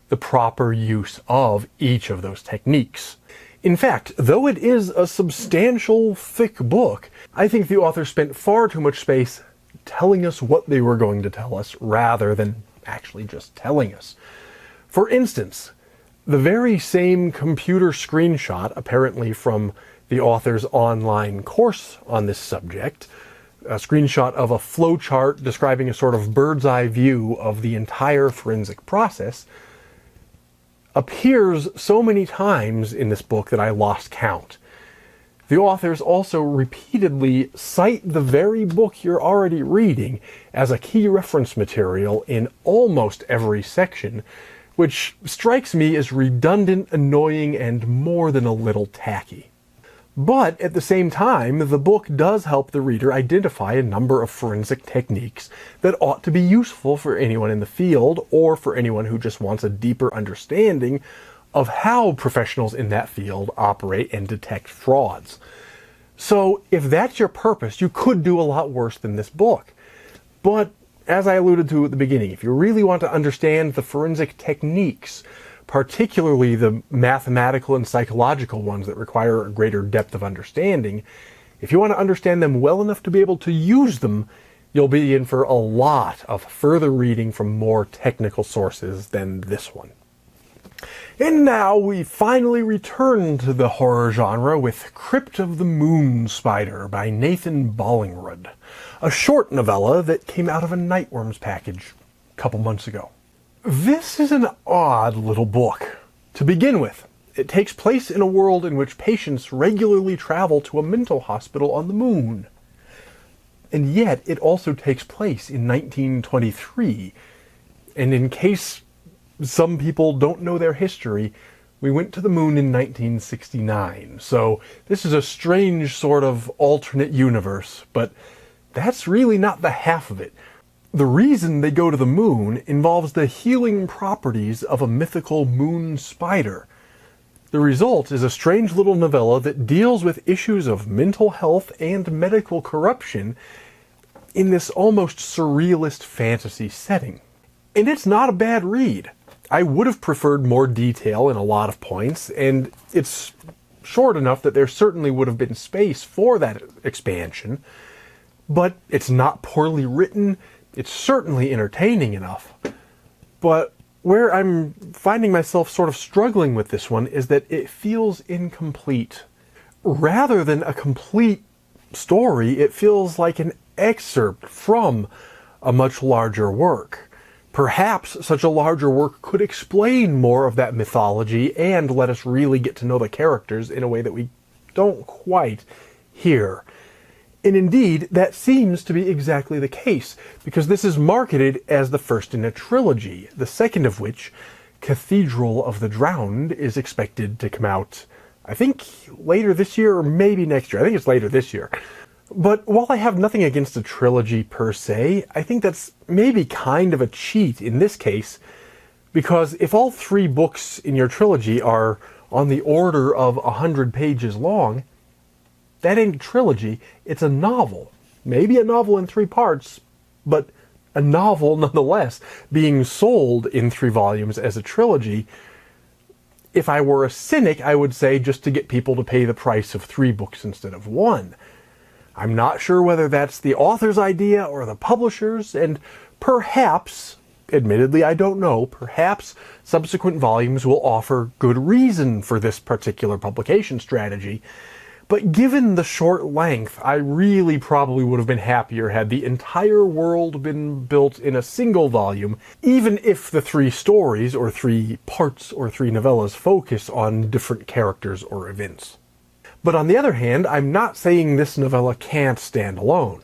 the proper use of each of those techniques. In fact, though it is a substantial, thick book, I think the author spent far too much space telling us what they were going to tell us rather than actually just telling us. For instance, the very same computer screenshot, apparently from the author's online course on this subject, a screenshot of a flowchart describing a sort of bird's eye view of the entire forensic process, appears so many times in this book that I lost count. The authors also repeatedly cite the very book you're already reading as a key reference material in almost every section, which strikes me as redundant, annoying, and more than a little tacky. But at the same time, the book does help the reader identify a number of forensic techniques that ought to be useful for anyone in the field or for anyone who just wants a deeper understanding of how professionals in that field operate and detect frauds. So if that's your purpose, you could do a lot worse than this book. But as I alluded to at the beginning, if you really want to understand the forensic techniques, particularly the mathematical and psychological ones that require a greater depth of understanding, if you want to understand them well enough to be able to use them, you'll be in for a lot of further reading from more technical sources than this one. And now we finally return to the horror genre with Crypt of the Moon Spider by Nathan Bolingrud, a short novella that came out of a Nightworms package a couple months ago. This is an odd little book. To begin with, it takes place in a world in which patients regularly travel to a mental hospital on the moon. And yet it also takes place in 1923, and in case some people don't know their history, we went to the moon in 1969. So this is a strange sort of alternate universe, but that's really not the half of it. The reason they go to the moon involves the healing properties of a mythical moon spider. The result is a strange little novella that deals with issues of mental health and medical corruption in this almost surrealist fantasy setting. And it's not a bad read. I would have preferred more detail in a lot of points, and it's short enough that there certainly would have been space for that expansion, but it's not poorly written. It's certainly entertaining enough. But where I'm finding myself sort of struggling with this one is that it feels incomplete. Rather than a complete story, it feels like an excerpt from a much larger work. Perhaps such a larger work could explain more of that mythology and let us really get to know the characters in a way that we don't quite here. And indeed, that seems to be exactly the case, because this is marketed as the first in a trilogy, the second of which, Cathedral of the Drowned, is expected to come out, I think, later this year or maybe next year. I think it's later this year. But while I have nothing against a trilogy per se, I think that's maybe kind of a cheat in this case, because if all 3 books in your trilogy are on the order of 100 pages long, that ain't a trilogy, it's a novel. Maybe a novel in 3 parts, but a novel nonetheless, being sold in 3 volumes as a trilogy. If I were a cynic, I would say just to get people to pay the price of 3 books instead of 1. I'm not sure whether that's the author's idea or the publisher's, and perhaps admittedly, I don't know. Perhaps subsequent volumes will offer good reason for this particular publication strategy. But given the short length, I really probably would have been happier had the entire world been built in a single volume, even if the 3 stories, or 3 parts, or 3 novellas focus on different characters or events. But on the other hand, I'm not saying this novella can't stand alone.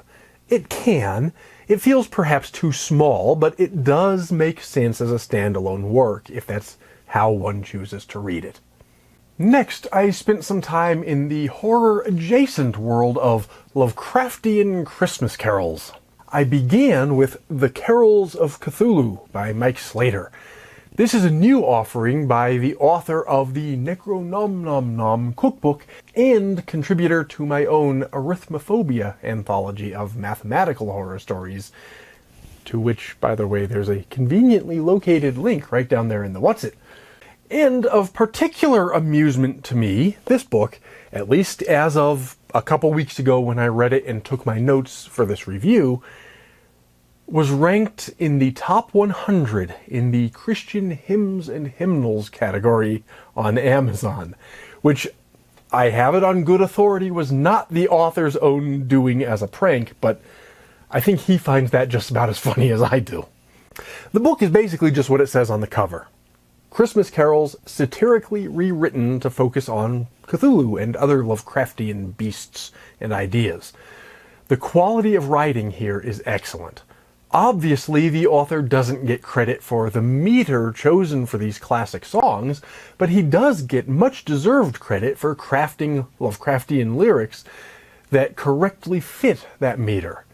It can. It feels perhaps too small, but it does make sense as a standalone work, if that's how one chooses to read it. Next, I spent some time in the horror-adjacent world of Lovecraftian Christmas carols. I began with The Carols of Cthulhu by Mike Slater. This is a new offering by the author of the Necronomnom cookbook and contributor to my own Arithmophobia anthology of mathematical horror stories, to which, by the way, there's a conveniently located link right down there in the What's It. And of particular amusement to me, this book, at least as of a couple weeks ago when I read it and took my notes for this review, was ranked in the top 100 in the Christian hymns and hymnals category on Amazon, which I have it on good authority was not the author's own doing as a prank, but I think he finds that just about as funny as I do. The book is basically just what it says on the cover. Christmas carols satirically rewritten to focus on Cthulhu and other Lovecraftian beasts and ideas. The quality of writing here is excellent. Obviously, the author doesn't get credit for the meter chosen for these classic songs, but he does get much deserved credit for crafting Lovecraftian lyrics that correctly fit that meter.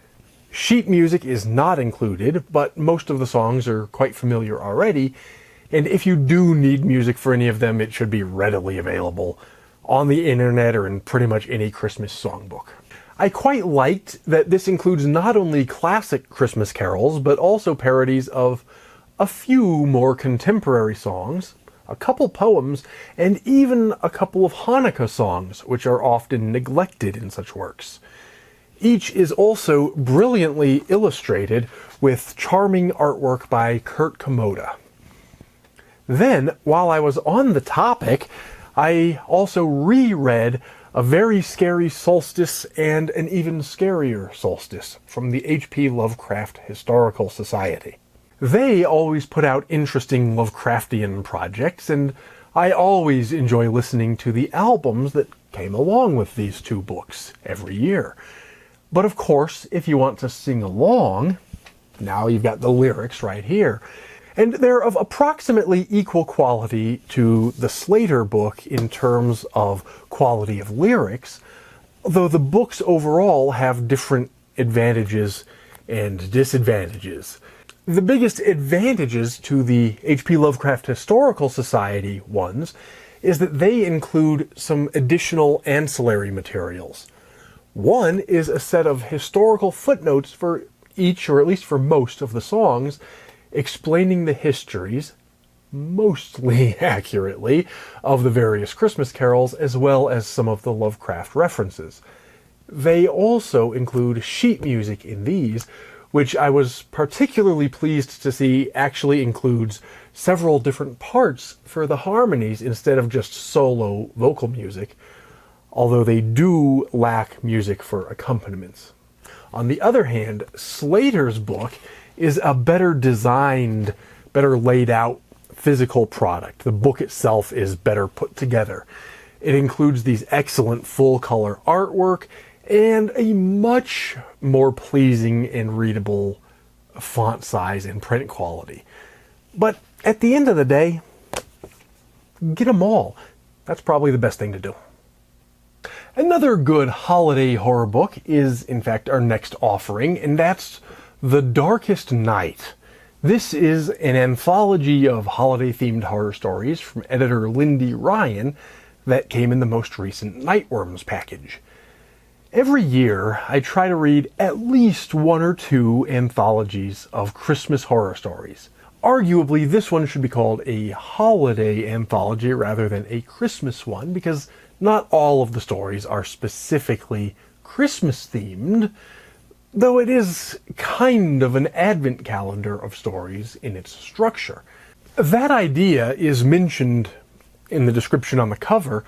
Sheet music is not included, but most of the songs are quite familiar already, and if you do need music for any of them, it should be readily available on the internet or in pretty much any Christmas songbook. I quite liked that this includes not only classic Christmas carols, but also parodies of a few more contemporary songs, a couple poems, and even a couple of Hanukkah songs, which are often neglected in such works. Each is also brilliantly illustrated with charming artwork by Kurt Komoda. Then, while I was on the topic, I also reread A Very Scary Solstice and an Even Scarier Solstice from the H.P. Lovecraft Historical Society. They always put out interesting Lovecraftian projects, and I always enjoy listening to the albums that came along with these 2 books every year. But of course, if you want to sing along, now you've got the lyrics right here. And they're of approximately equal quality to the Slater book in terms of quality of lyrics, though the books overall have different advantages and disadvantages. The biggest advantages to the H.P. Lovecraft Historical Society ones is that they include some additional ancillary materials. One is a set of historical footnotes for each, or at least for most, of the songs, explaining the histories, mostly accurately, of the various Christmas carols, as well as some of the Lovecraft references. They also include sheet music in these, which I was particularly pleased to see actually includes several different parts for the harmonies instead of just solo vocal music, although they do lack music for accompaniments. On the other hand, Slater's book is a better designed, better laid out physical product. The book itself is better put together. It includes these excellent full color artwork and a much more pleasing and readable font size and print quality. But at the end of the day, get them all. That's probably the best thing to do. Another good holiday horror book is, in fact, our next offering, and that's The Darkest Night. This is an anthology of holiday-themed horror stories from editor Lindy Ryan that came in the most recent Nightworms package. Every year, I try to read at least 1 or 2 anthologies of Christmas horror stories. Arguably, this one should be called a holiday anthology rather than a Christmas one, because not all of the stories are specifically Christmas-themed. though it is kind of an advent calendar of stories in its structure. That idea is mentioned in the description on the cover,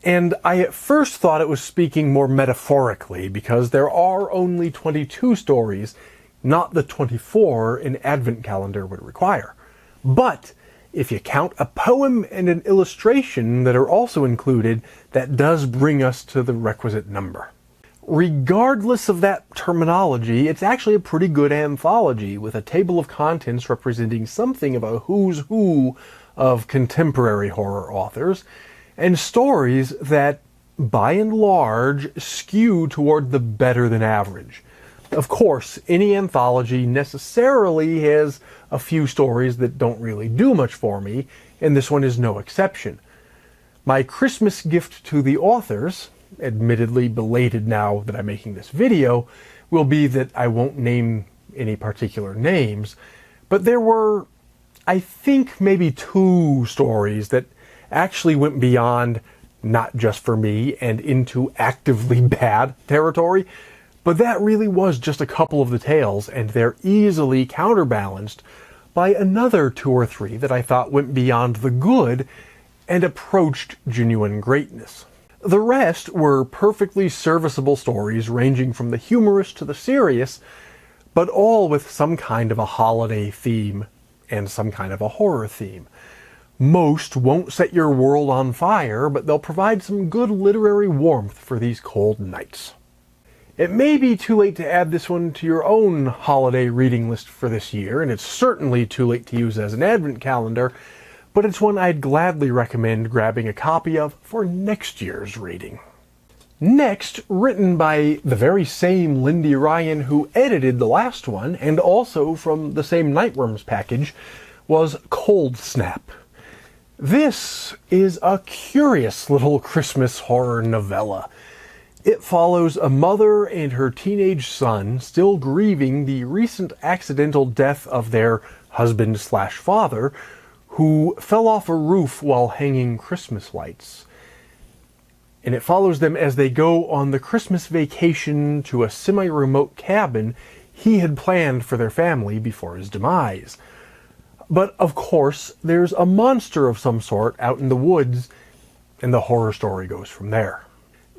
and I at first thought it was speaking more metaphorically because there are only 22 stories, not the 24 an advent calendar would require. But if you count a poem and an illustration that are also included, that does bring us to the requisite number. Regardless of that terminology, it's actually a pretty good anthology with a table of contents representing something of a who's who of contemporary horror authors, and stories that, by and large, skew toward the better than average. Of course, any anthology necessarily has a few stories that don't really do much for me, and this one is no exception. My Christmas gift to the authors, admittedly belated now that I'm making this video, will be that I won't name any particular names, but there were, I think, maybe 2 stories that actually went beyond not just for me and into actively bad territory, but that really was just a couple of the tales, and they're easily counterbalanced by another 2 or 3 that I thought went beyond the good and approached genuine greatness. The rest were perfectly serviceable stories ranging from the humorous to the serious, but all with some kind of a holiday theme and some kind of a horror theme. Most won't set your world on fire, but they'll provide some good literary warmth for these cold nights. It may be too late to add this one to your own holiday reading list for this year, and it's certainly too late to use as an advent calendar, but it's one I'd gladly recommend grabbing a copy of for next year's reading. Next, written by the very same Lindy Ryan who edited the last one, and also from the same Nightworms package, was Cold Snap. This is a curious little Christmas horror novella. It follows a mother and her teenage son still grieving the recent accidental death of their husband/father, who fell off a roof while hanging Christmas lights. And it follows them as they go on the Christmas vacation to a semi-remote cabin he had planned for their family before his demise. But of course, there's a monster of some sort out in the woods, and the horror story goes from there.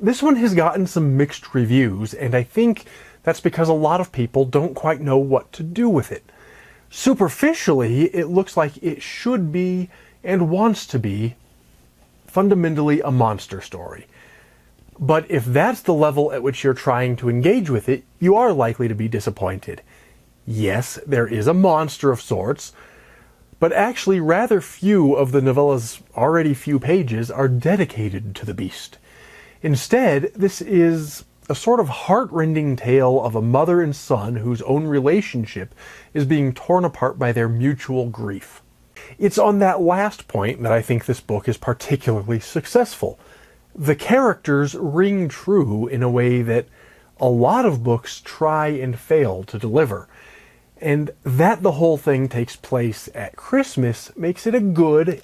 This one has gotten some mixed reviews, and I think that's because a lot of people don't quite know what to do with it. Superficially, it looks like it should be, and wants to be, fundamentally a monster story. But if that's the level at which you're trying to engage with it, you are likely to be disappointed. Yes, there is a monster of sorts, but actually rather few of the novella's already few pages are dedicated to the beast. Instead, this is a sort of heart-rending tale of a mother and son whose own relationship is being torn apart by their mutual grief. It's on that last point that I think this book is particularly successful. The characters ring true in a way that a lot of books try and fail to deliver. And that the whole thing takes place at Christmas makes it a good,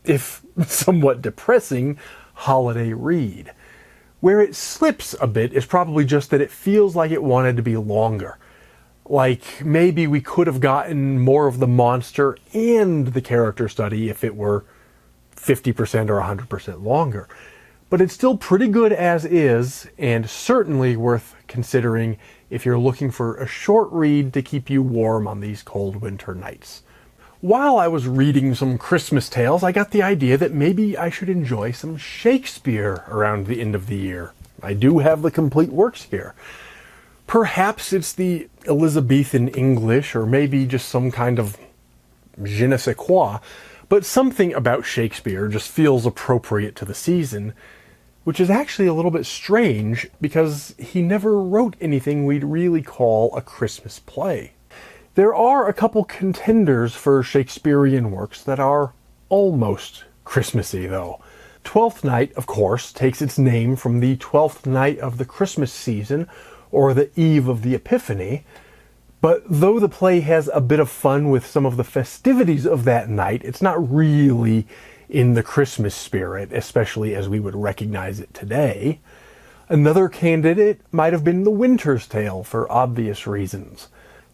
if somewhat depressing, holiday read. Where it slips a bit is probably just that it feels like it wanted to be longer. Like maybe we could have gotten more of the monster and the character study if it were 50% or 100% longer. But it's still pretty good as is, and certainly worth considering if you're looking for a short read to keep you warm on these cold winter nights. While I was reading some Christmas tales, I got the idea that maybe I should enjoy some Shakespeare around the end of the year. I do have the complete works here. Perhaps it's the Elizabethan English, or maybe just some kind of je ne sais quoi, but something about Shakespeare just feels appropriate to the season, which is actually a little bit strange because he never wrote anything we'd really call a Christmas play. There are a couple contenders for Shakespearean works that are almost Christmassy, though. Twelfth Night, of course, takes its name from the 12th night of the Christmas season, or the eve of the Epiphany, but though the play has a bit of fun with some of the festivities of that night, it's not really in the Christmas spirit, especially as we would recognize it today. Another candidate might have been The Winter's Tale for obvious reasons.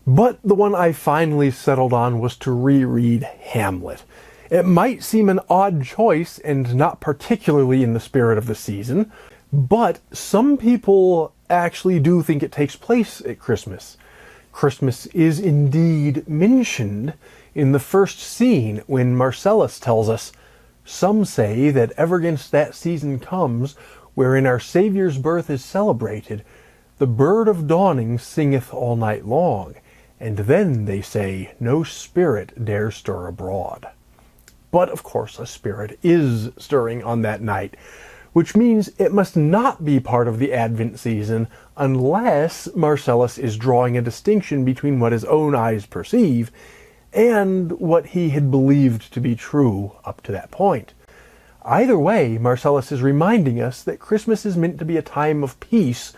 But the one I finally settled on was to reread Hamlet. It might seem an odd choice and not particularly in the spirit of the season, but some people actually do think it takes place at Christmas. Christmas is indeed mentioned in the first scene when Marcellus tells us, "Some say that ever against that season comes, wherein our Saviour's birth is celebrated, the bird of dawning singeth all night long, and then, they say, no spirit dare stir abroad." But, of course, a spirit is stirring on that night, which means it must not be part of the Advent season unless Marcellus is drawing a distinction between what his own eyes perceive and what he had believed to be true up to that point. Either way, Marcellus is reminding us that Christmas is meant to be a time of peace,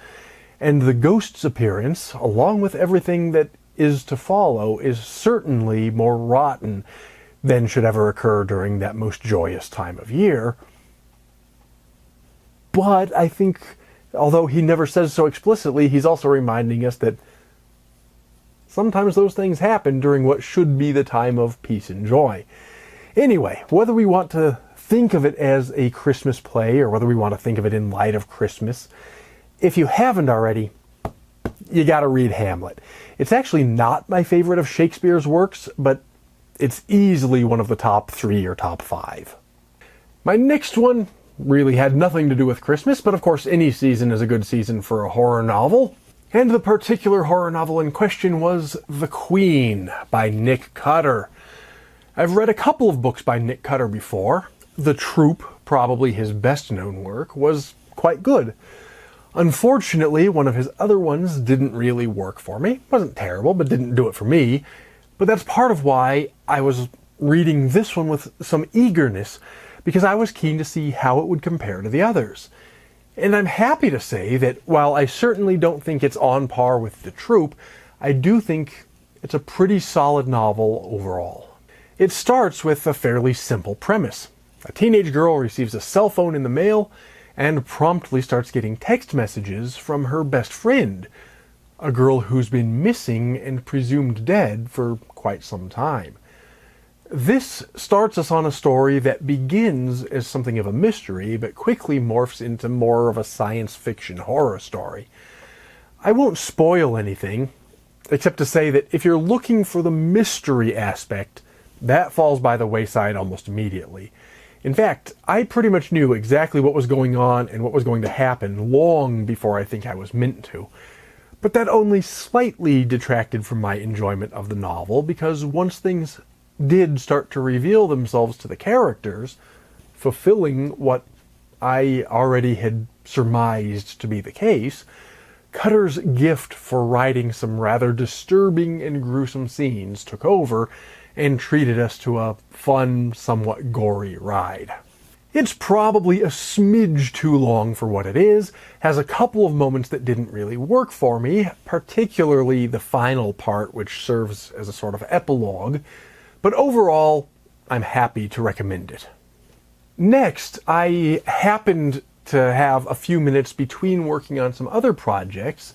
and the ghost's appearance, along with everything that is to follow, is certainly more rotten than should ever occur during that most joyous time of year. But I think, although he never says so explicitly, he's also reminding us that sometimes those things happen during what should be the time of peace and joy. Anyway, whether we want to think of it as a Christmas play or whether we want to think of it in light of Christmas, if you haven't already, you gotta read Hamlet. It's actually not my favorite of Shakespeare's works, but it's easily one of the top 3 or top 5. My next one really had nothing to do with Christmas, but of course any season is a good season for a horror novel. And the particular horror novel in question was The Queen by Nick Cutter. I've read a couple of books by Nick Cutter before. The Troop, probably his best known work, was quite good. Unfortunately, one of his other ones didn't really work for me. It wasn't terrible, but didn't do it for me. But that's part of why I was reading this one with some eagerness, because I was keen to see how it would compare to the others. And I'm happy to say that while I certainly don't think it's on par with The Troop, I do think it's a pretty solid novel overall. It starts with a fairly simple premise. A teenage girl receives a cell phone in the mail and promptly starts getting text messages from her best friend, a girl who's been missing and presumed dead for quite some time. This starts us on a story that begins as something of a mystery, but quickly morphs into more of a science fiction horror story. I won't spoil anything, except to say that if you're looking for the mystery aspect, that falls by the wayside almost immediately. In fact, I pretty much knew exactly what was going on and what was going to happen long before I think I was meant to. But that only slightly detracted from my enjoyment of the novel, because once things did start to reveal themselves to the characters, fulfilling what I already had surmised to be the case, Cutter's gift for writing some rather disturbing and gruesome scenes took over and treated us to a fun, somewhat gory ride. It's probably a smidge too long for what it is, has a couple of moments that didn't really work for me, particularly the final part, which serves as a sort of epilogue, but overall, I'm happy to recommend it. Next, I happened to have a few minutes between working on some other projects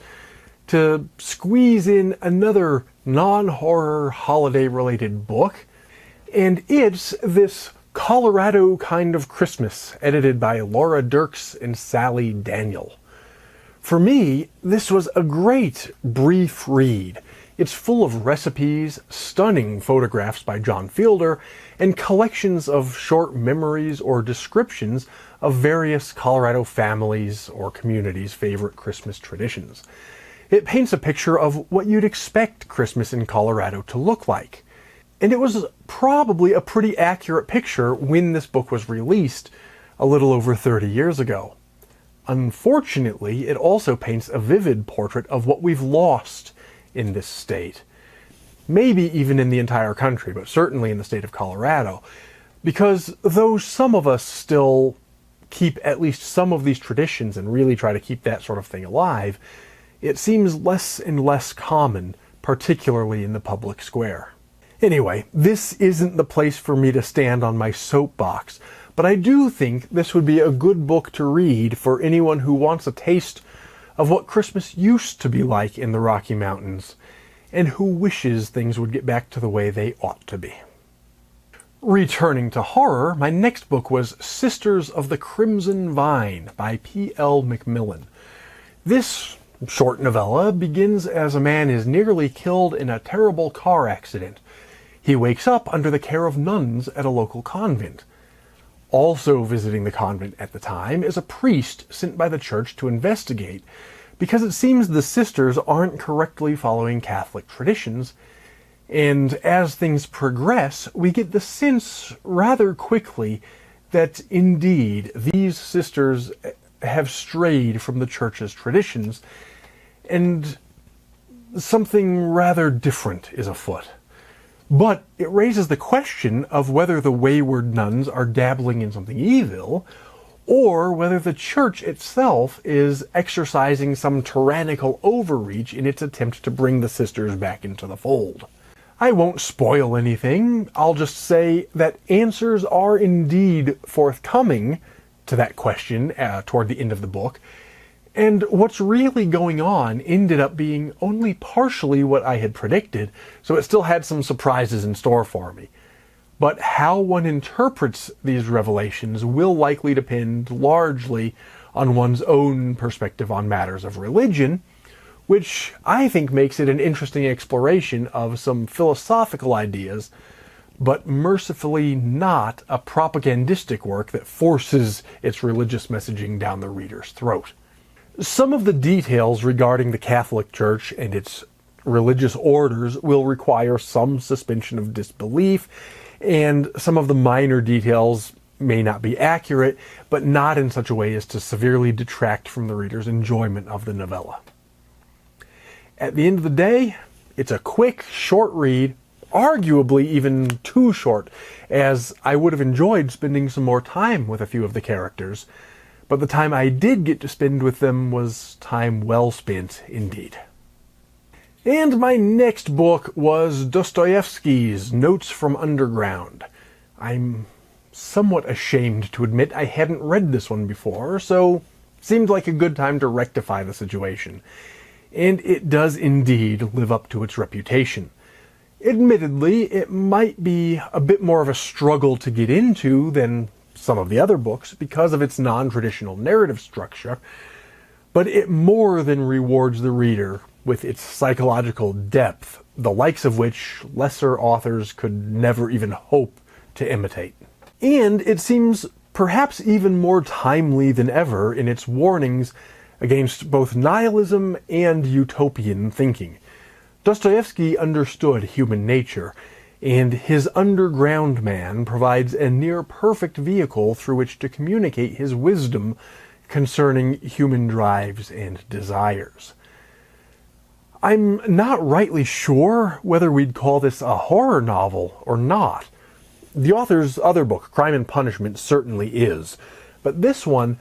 to squeeze in another non-horror holiday-related book, and it's this Colorado Kind of Christmas, edited by Laura Dirks and Sally Daniel. For me, this was a great, brief read. It's full of recipes, stunning photographs by John Fielder, and collections of short memories or descriptions of various Colorado families or communities' favorite Christmas traditions. It paints a picture of what you'd expect Christmas in Colorado to look like. And it was probably a pretty accurate picture when this book was released a little over 30 years ago. Unfortunately, it also paints a vivid portrait of what we've lost in this state. Maybe even in the entire country, but certainly in the state of Colorado. Because though some of us still keep at least some of these traditions and really try to keep that sort of thing alive, it seems less and less common, particularly in the public square. Anyway, this isn't the place for me to stand on my soapbox, but I do think this would be a good book to read for anyone who wants a taste of what Christmas used to be like in the Rocky Mountains, and who wishes things would get back to the way they ought to be. Returning to horror, my next book was Sisters of the Crimson Vine by P.L. Macmillan. This short novella begins as a man is nearly killed in a terrible car accident. He wakes up under the care of nuns at a local convent. Also visiting the convent at the time is a priest sent by the church to investigate, because it seems the sisters aren't correctly following Catholic traditions, and as things progress, we get the sense rather quickly that indeed these sisters have strayed from the church's traditions, and something rather different is afoot. But it raises the question of whether the wayward nuns are dabbling in something evil, or whether the church itself is exercising some tyrannical overreach in its attempt to bring the sisters back into the fold. I won't spoil anything. I'll just say that answers are indeed forthcoming to that question toward the end of the book, and what's really going on ended up being only partially what I had predicted, so it still had some surprises in store for me. But how one interprets these revelations will likely depend largely on one's own perspective on matters of religion, which I think makes it an interesting exploration of some philosophical ideas, but mercifully not a propagandistic work that forces its religious messaging down the reader's throat. Some of the details regarding the Catholic Church and its religious orders will require some suspension of disbelief, and some of the minor details may not be accurate, but not in such a way as to severely detract from the reader's enjoyment of the novella. At the end of the day, it's a quick, short read, arguably even too short, as I would have enjoyed spending some more time with a few of the characters, but the time I did get to spend with them was time well spent indeed. And my next book was Dostoevsky's Notes from Underground. I'm somewhat ashamed to admit I hadn't read this one before, so it seemed like a good time to rectify the situation. And it does indeed live up to its reputation. Admittedly, it might be a bit more of a struggle to get into than some of the other books because of its non-traditional narrative structure, but it more than rewards the reader with its psychological depth, the likes of which lesser authors could never even hope to imitate. And it seems perhaps even more timely than ever in its warnings against both nihilism and utopian thinking. Dostoevsky understood human nature, and his Underground Man provides a near-perfect vehicle through which to communicate his wisdom concerning human drives and desires. I'm not rightly sure whether we'd call this a horror novel or not. The author's other book, Crime and Punishment, certainly is, but this one,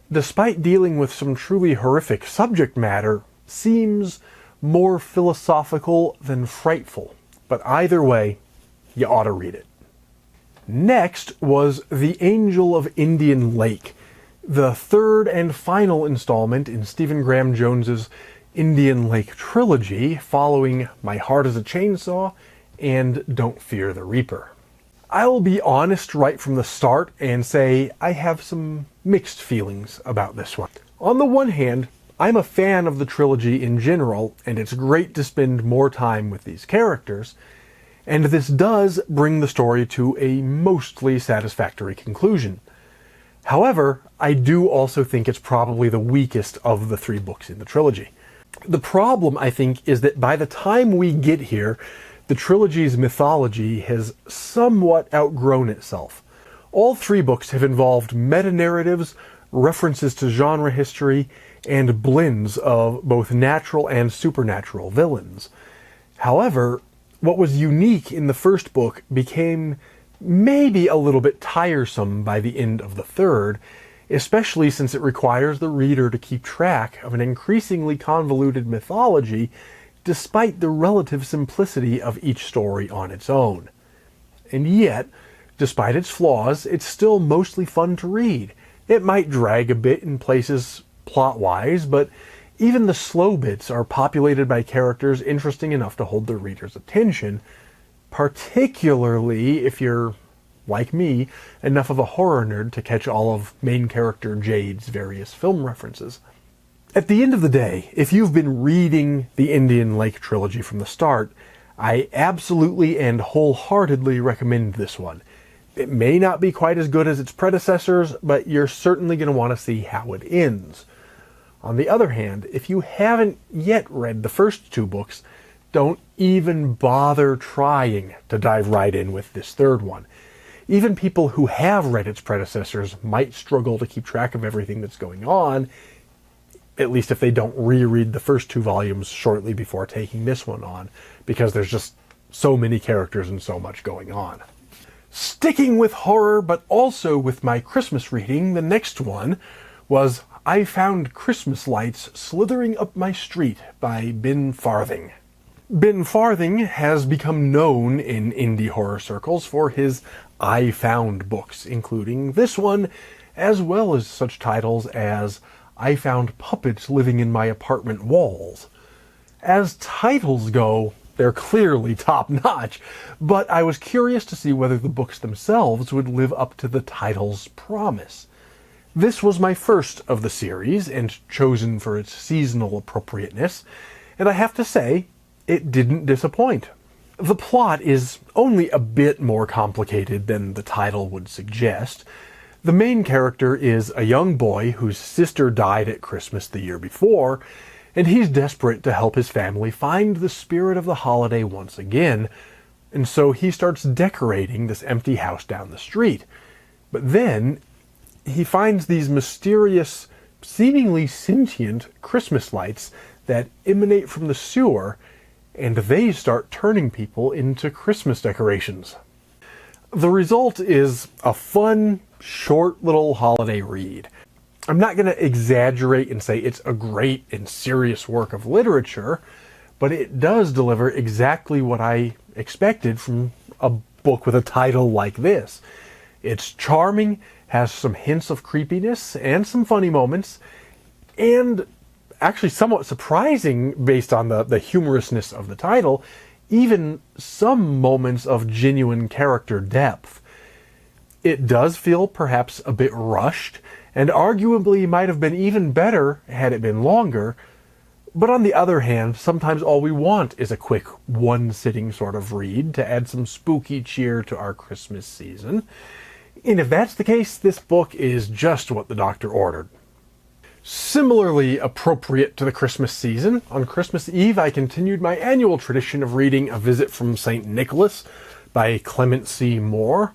despite dealing with some truly horrific subject matter, seems more philosophical than frightful. But either way, you ought to read it. Next was The Angel of Indian Lake, the third and final installment in Stephen Graham Jones's Indian Lake trilogy, following My Heart is a Chainsaw and Don't Fear the Reaper. I'll be honest right from the start and say I have some mixed feelings about this one. On the one hand, I'm a fan of the trilogy in general, and it's great to spend more time with these characters, and this does bring the story to a mostly satisfactory conclusion. However, I do also think it's probably the weakest of the three books in the trilogy. The problem, I think, is that by the time we get here, the trilogy's mythology has somewhat outgrown itself. All three books have involved meta-narratives, references to genre history, and blends of both natural and supernatural villains. However, what was unique in the first book became maybe a little bit tiresome by the end of the third, especially since it requires the reader to keep track of an increasingly convoluted mythology despite the relative simplicity of each story on its own. And yet, despite its flaws, it's still mostly fun to read. It might drag a bit in places plot-wise, but even the slow bits are populated by characters interesting enough to hold the reader's attention, particularly if you're, like me, enough of a horror nerd to catch all of main character Jade's various film references. At the end of the day, if you've been reading the Indian Lake trilogy from the start, I absolutely and wholeheartedly recommend this one. It may not be quite as good as its predecessors, but you're certainly going to want to see how it ends. On the other hand, if you haven't yet read the first two books, don't even bother trying to dive right in with this third one. Even people who have read its predecessors might struggle to keep track of everything that's going on, at least if they don't reread the first two volumes shortly before taking this one on, because there's just so many characters and so much going on. Sticking with horror, but also with my Christmas reading, the next one was I Found Christmas Lights Slithering Up My Street by Ben Farthing. Ben Farthing has become known in indie horror circles for his I Found books, including this one, as well as such titles as I Found Puppets Living in My Apartment Walls. As titles go, they're clearly top-notch, but I was curious to see whether the books themselves would live up to the title's promise. This was my first of the series, and chosen for its seasonal appropriateness, and I have to say, it didn't disappoint. The plot is only a bit more complicated than the title would suggest. The main character is a young boy whose sister died at Christmas the year before, and he's desperate to help his family find the spirit of the holiday once again, and so he starts decorating this empty house down the street. But then, he finds these mysterious, seemingly sentient Christmas lights that emanate from the sewer, and they start turning people into Christmas decorations. The result is a fun, short little holiday read. I'm not going to exaggerate and say it's a great and serious work of literature, but it does deliver exactly what I expected from a book with a title like this. It's charming, has some hints of creepiness and some funny moments, and actually somewhat surprising based on the humorousness of the title, even some moments of genuine character depth. It does feel perhaps a bit rushed, and arguably might have been even better had it been longer, but on the other hand, sometimes all we want is a quick one-sitting sort of read to add some spooky cheer to our Christmas season. And if that's the case, this book is just what the doctor ordered. Similarly appropriate to the Christmas season, on Christmas Eve I continued my annual tradition of reading A Visit from St. Nicholas by Clement C. Moore.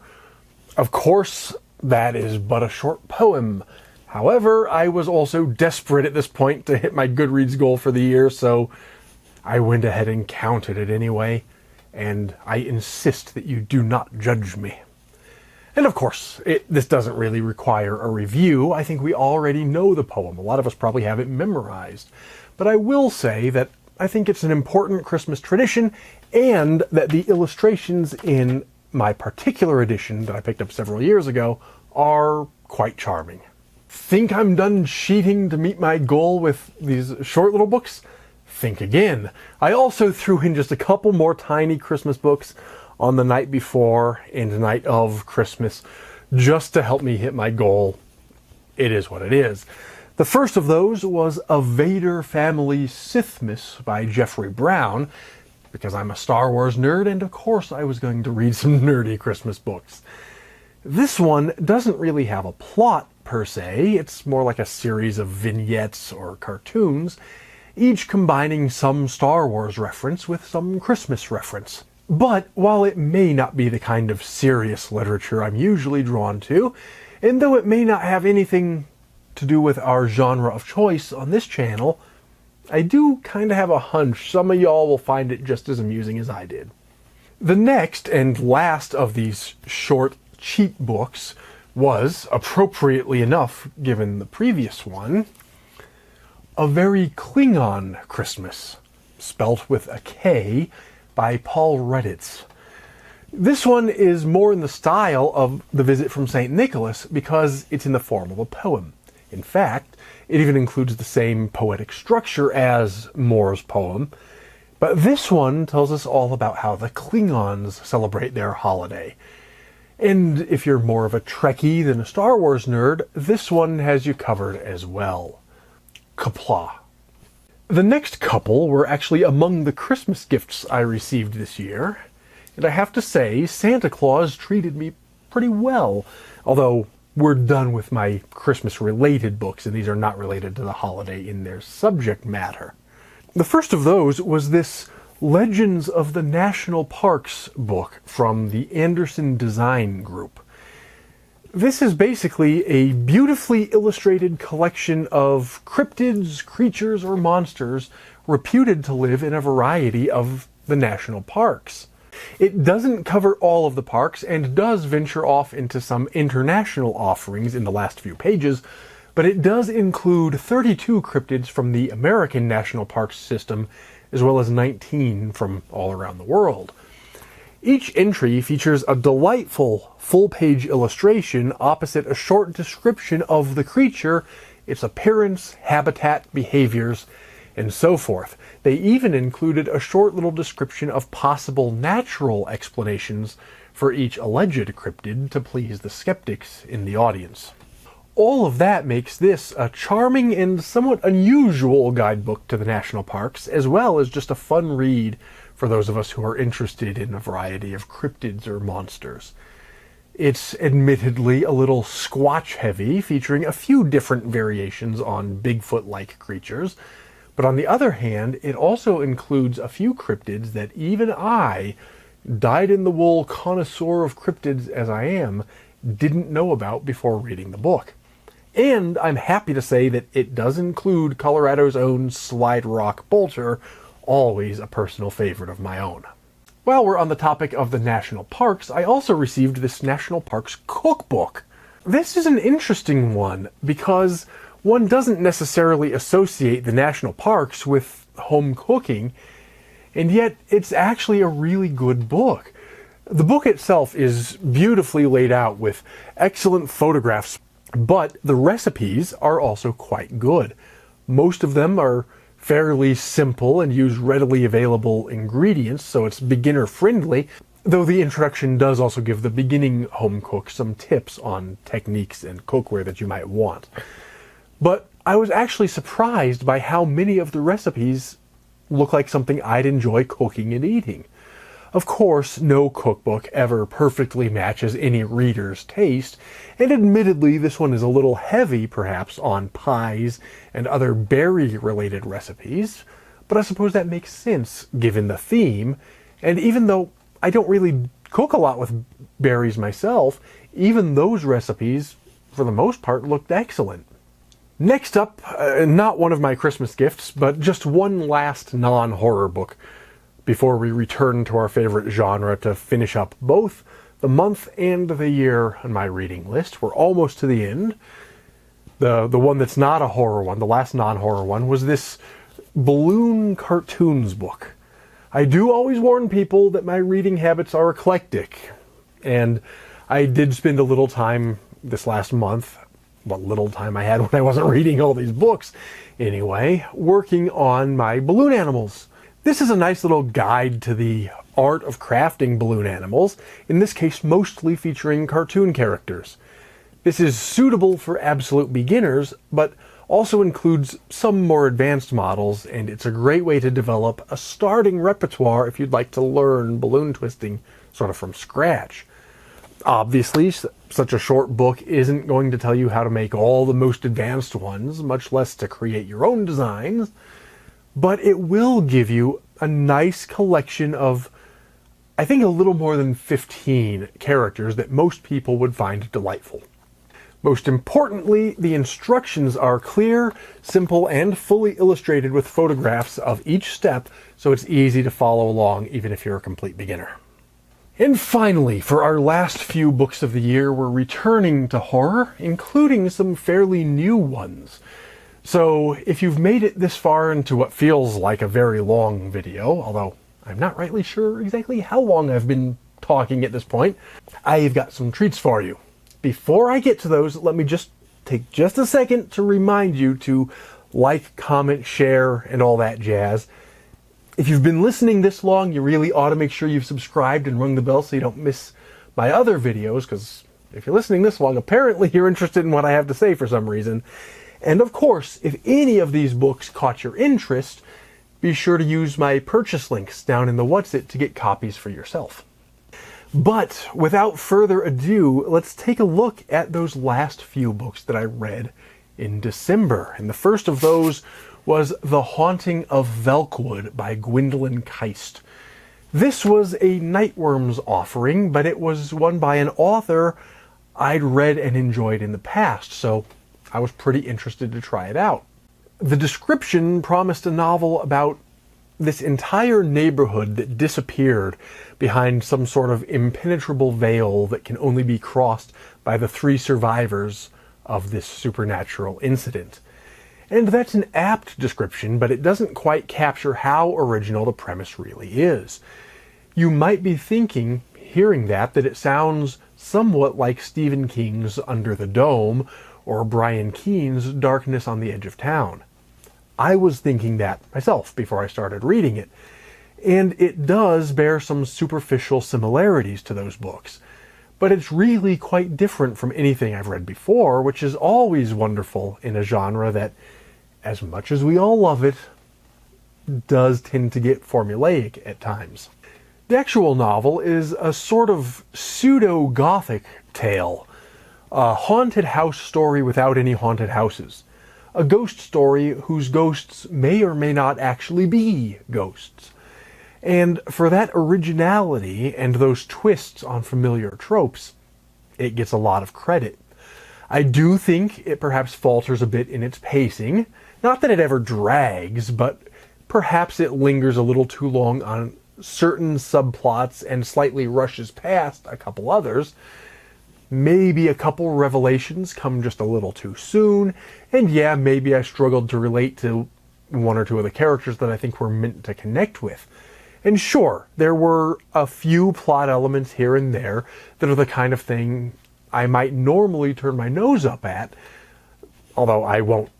Of course, that is but a short poem. However, I was also desperate at this point to hit my Goodreads goal for the year, so I went ahead and counted it anyway, and I insist that you do not judge me. And of course, this doesn't really require a review. I think we already know the poem. A lot of us probably have it memorized. But I will say that I think it's an important Christmas tradition, and that the illustrations in my particular edition that I picked up several years ago are quite charming. Think I'm done cheating to meet my goal with these short little books? Think again. I also threw in just a couple more tiny Christmas books on the night before and the night of Christmas, just to help me hit my goal. It is what it is. The first of those was A Vader Family Sithmas by Jeffrey Brown, because I'm a Star Wars nerd, and of course I was going to read some nerdy Christmas books. This one doesn't really have a plot per se. It's more like a series of vignettes or cartoons, each combining some Star Wars reference with some Christmas reference. But while it may not be the kind of serious literature I'm usually drawn to, and though it may not have anything to do with our genre of choice on this channel, I do kind of have a hunch some of y'all will find it just as amusing as I did. The next and last of these short, cheap books was, appropriately enough given the previous one, A Very Klingon Christmas spelt with a K, by Paul Redditz. This one is more in the style of The Visit from St. Nicholas because it's in the form of a poem. In fact, it even includes the same poetic structure as Moore's poem, but this one tells us all about how the Klingons celebrate their holiday. And if you're more of a Trekkie than a Star Wars nerd, this one has you covered as well. Qapla'. The next couple were actually among the Christmas gifts I received this year, and I have to say, Santa Claus treated me pretty well, although we're done with my Christmas-related books, and these are not related to the holiday in their subject matter. The first of those was this Legends of the National Parks book from the Anderson Design Group. This is basically a beautifully illustrated collection of cryptids, creatures, or monsters reputed to live in a variety of the national parks. It doesn't cover all of the parks and does venture off into some international offerings in the last few pages, but it does include 32 cryptids from the American National Parks system, as well as 19 from all around the world. Each entry features a delightful full-page illustration opposite a short description of the creature, its appearance, habitat, behaviors, and so forth. They even included a short little description of possible natural explanations for each alleged cryptid to please the skeptics in the audience. All of that makes this a charming and somewhat unusual guidebook to the national parks, as well as just a fun read for those of us who are interested in a variety of cryptids or monsters. It's admittedly a little Squatch heavy, featuring a few different variations on Bigfoot-like creatures, but on the other hand, it also includes a few cryptids that even I, dyed-in-the-wool connoisseur of cryptids as I am, didn't know about before reading the book. And I'm happy to say that it does include Colorado's own Slide Rock Bolter, always a personal favorite of my own. While we're on the topic of the national parks, I also received this National Parks cookbook. This is an interesting one because one doesn't necessarily associate the national parks with home cooking, and yet it's actually a really good book. The book itself is beautifully laid out with excellent photographs, but the recipes are also quite good. Most of them are fairly simple and use readily available ingredients, so it's beginner friendly, though the introduction does also give the beginning home cook some tips on techniques and cookware that you might want. But I was actually surprised by how many of the recipes look like something I'd enjoy cooking and eating. Of course, no cookbook ever perfectly matches any reader's taste, and admittedly this one is a little heavy perhaps on pies and other berry-related recipes, but I suppose that makes sense given the theme, and even though I don't really cook a lot with berries myself, even those recipes, for the most part, looked excellent. Next up, not one of my Christmas gifts, but just one last non-horror book before we return to our favorite genre to finish up both the month and the year on my reading list. We're almost to the end. The one that's not a horror one, the last non-horror one, was this balloon cartoons book. I do always warn people that my reading habits are eclectic, and I did spend a little time this last month, what little time I had when I wasn't reading all these books anyway, working on my balloon animals. This is a nice little guide to the art of crafting balloon animals, in this case mostly featuring cartoon characters. This is suitable for absolute beginners, but also includes some more advanced models, and it's a great way to develop a starting repertoire if you'd like to learn balloon twisting sort of from scratch. Obviously, such a short book isn't going to tell you how to make all the most advanced ones, much less to create your own designs, but it will give you a nice collection of, I think, a little more than 15 characters that most people would find delightful. Most importantly, the instructions are clear, simple, and fully illustrated with photographs of each step, so it's easy to follow along even if you're a complete beginner. And finally, for our last few books of the year, we're returning to horror, including some fairly new ones. So if you've made it this far into what feels like a very long video, although I'm not rightly sure exactly how long I've been talking at this point, I've got some treats for you. Before I get to those, let me just take just a second to remind you to like, comment, share, and all that jazz. If you've been listening this long, you really ought to make sure you've subscribed and rung the bell so you don't miss my other videos, because if you're listening this long, apparently you're interested in what I have to say for some reason. And of course, if any of these books caught your interest, be sure to use my purchase links down in the What's It to get copies for yourself. But without further ado, let's take a look at those last few books that I read in December. And the first of those was The Haunting of Velkwood by Gwendolyn Keist. This was a Nightworms offering, but it was one by an author I'd read and enjoyed in the past, so I was pretty interested to try it out. The description promised a novel about this entire neighborhood that disappeared behind some sort of impenetrable veil that can only be crossed by the 3 survivors of this supernatural incident. And that's an apt description, but it doesn't quite capture how original the premise really is. You might be thinking, hearing that it sounds somewhat like Stephen King's Under the Dome or Brian Keene's Darkness on the Edge of Town. I was thinking that myself before I started reading it, and it does bear some superficial similarities to those books. But it's really quite different from anything I've read before, which is always wonderful in a genre that, as much as we all love it, does tend to get formulaic at times. The actual novel is a sort of pseudo-gothic tale, a haunted house story without any haunted houses, a ghost story whose ghosts may or may not actually be ghosts. And for that originality and those twists on familiar tropes, it gets a lot of credit. I do think it perhaps falters a bit in its pacing. Not that it ever drags, but perhaps it lingers a little too long on certain subplots and slightly rushes past a couple others. Maybe a couple revelations come just a little too soon, and yeah, maybe I struggled to relate to one or two of the characters that I think we're meant to connect with. And sure, there were a few plot elements here and there that are the kind of thing I might normally turn my nose up at, although I won't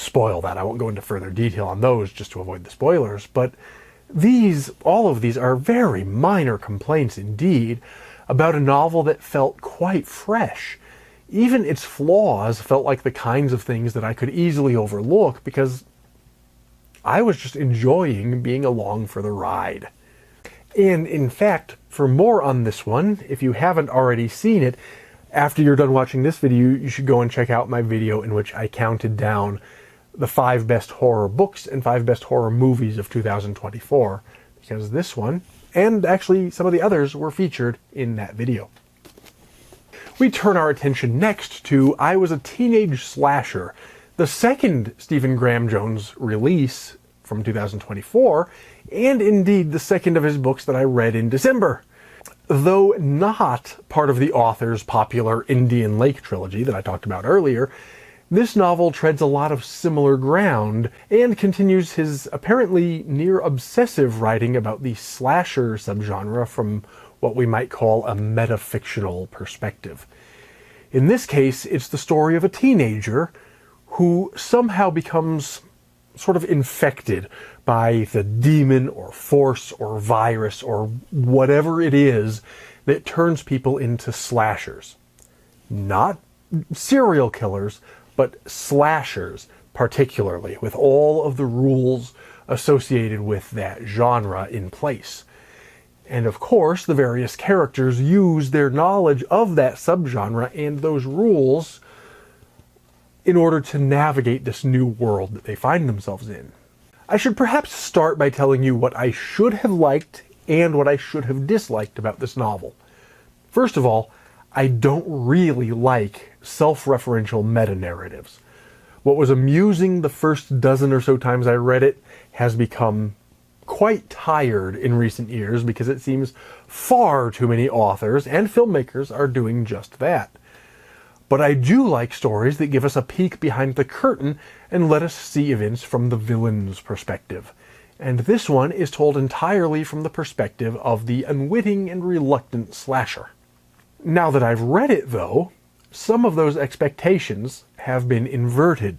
spoil that. I won't go into further detail on those just to avoid the spoilers. But all of these are very minor complaints indeed about a novel that felt quite fresh. Even its flaws felt like the kinds of things that I could easily overlook because I was just enjoying being along for the ride. And in fact, for more on this one, if you haven't already seen it, after you're done watching this video, you should go and check out my video in which I counted down the 5 best horror books and 5 best horror movies of 2024, because this one, and actually some of the others, were featured in that video. We turn our attention next to I Was a Teenage Slasher, the second Stephen Graham Jones release from 2024, and indeed the second of his books that I read in December. Though not part of the author's popular Indian Lake trilogy that I talked about earlier, this novel treads a lot of similar ground and continues his apparently near-obsessive writing about the slasher subgenre from what we might call a metafictional perspective. In this case, it's the story of a teenager who somehow becomes sort of infected by the demon or force or virus or whatever it is that turns people into slashers. Not serial killers, but slashers particularly, with all of the rules associated with that genre in place. And of course, the various characters use their knowledge of that subgenre and those rules in order to navigate this new world that they find themselves in. I should perhaps start by telling you what I should have liked and what I should have disliked about this novel. First of all, I don't really like self-referential meta-narratives. What was amusing the first dozen or so times I read it has become quite tired in recent years because it seems far too many authors and filmmakers are doing just that. But I do like stories that give us a peek behind the curtain and let us see events from the villain's perspective. And this one is told entirely from the perspective of the unwitting and reluctant slasher. Now that I've read it, though, some of those expectations have been inverted.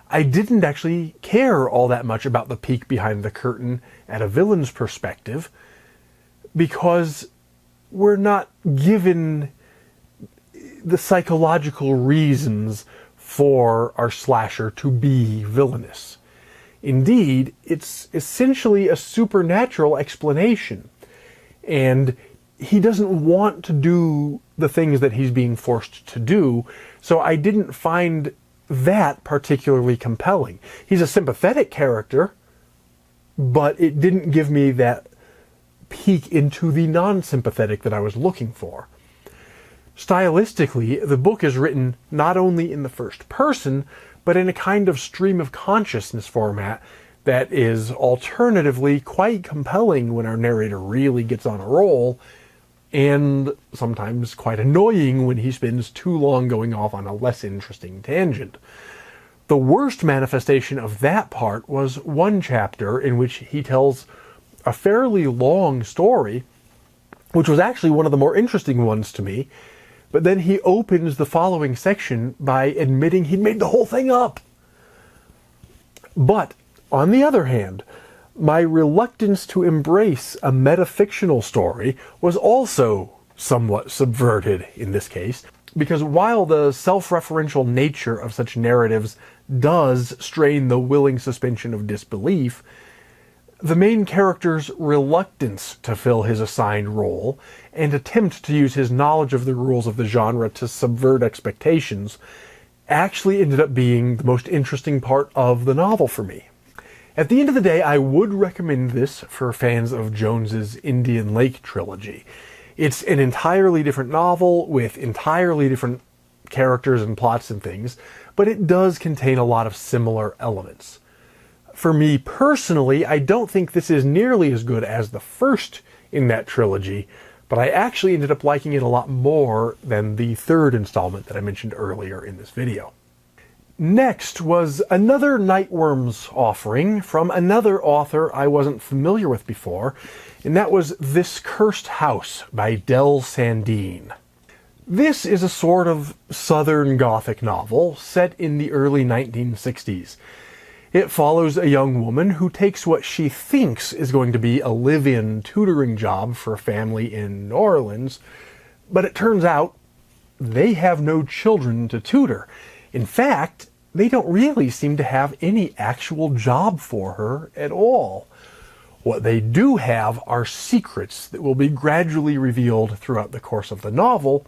I didn't actually care all that much about the peek behind the curtain at a villain's perspective, because we're not given the psychological reasons for our slasher to be villainous. Indeed, it's essentially a supernatural explanation, and he doesn't want to do the things that he's being forced to do, so I didn't find that particularly compelling. He's a sympathetic character, but it didn't give me that peek into the non-sympathetic that I was looking for. Stylistically, the book is written not only in the first person, but in a kind of stream of consciousness format that is alternatively quite compelling when our narrator really gets on a roll, and sometimes quite annoying when he spends too long going off on a less interesting tangent. The worst manifestation of that part was one chapter in which he tells a fairly long story, which was actually one of the more interesting ones to me, but then he opens the following section by admitting he'd made the whole thing up. But, on the other hand, my reluctance to embrace a metafictional story was also somewhat subverted in this case, because while the self-referential nature of such narratives does strain the willing suspension of disbelief, the main character's reluctance to fill his assigned role and attempt to use his knowledge of the rules of the genre to subvert expectations actually ended up being the most interesting part of the novel for me. At the end of the day, I would recommend this for fans of Jones's Indian Lake trilogy. It's an entirely different novel with entirely different characters and plots and things, but it does contain a lot of similar elements. For me personally, I don't think this is nearly as good as the first in that trilogy, but I actually ended up liking it a lot more than the third installment that I mentioned earlier in this video. Next was another Nightworms offering from another author I wasn't familiar with before, and that was This Cursed House by Del Sandine. This is a sort of Southern Gothic novel set in the early 1960s. It follows a young woman who takes what she thinks is going to be a live-in tutoring job for a family in New Orleans, but it turns out they have no children to tutor. In fact, they don't really seem to have any actual job for her at all. What they do have are secrets that will be gradually revealed throughout the course of the novel,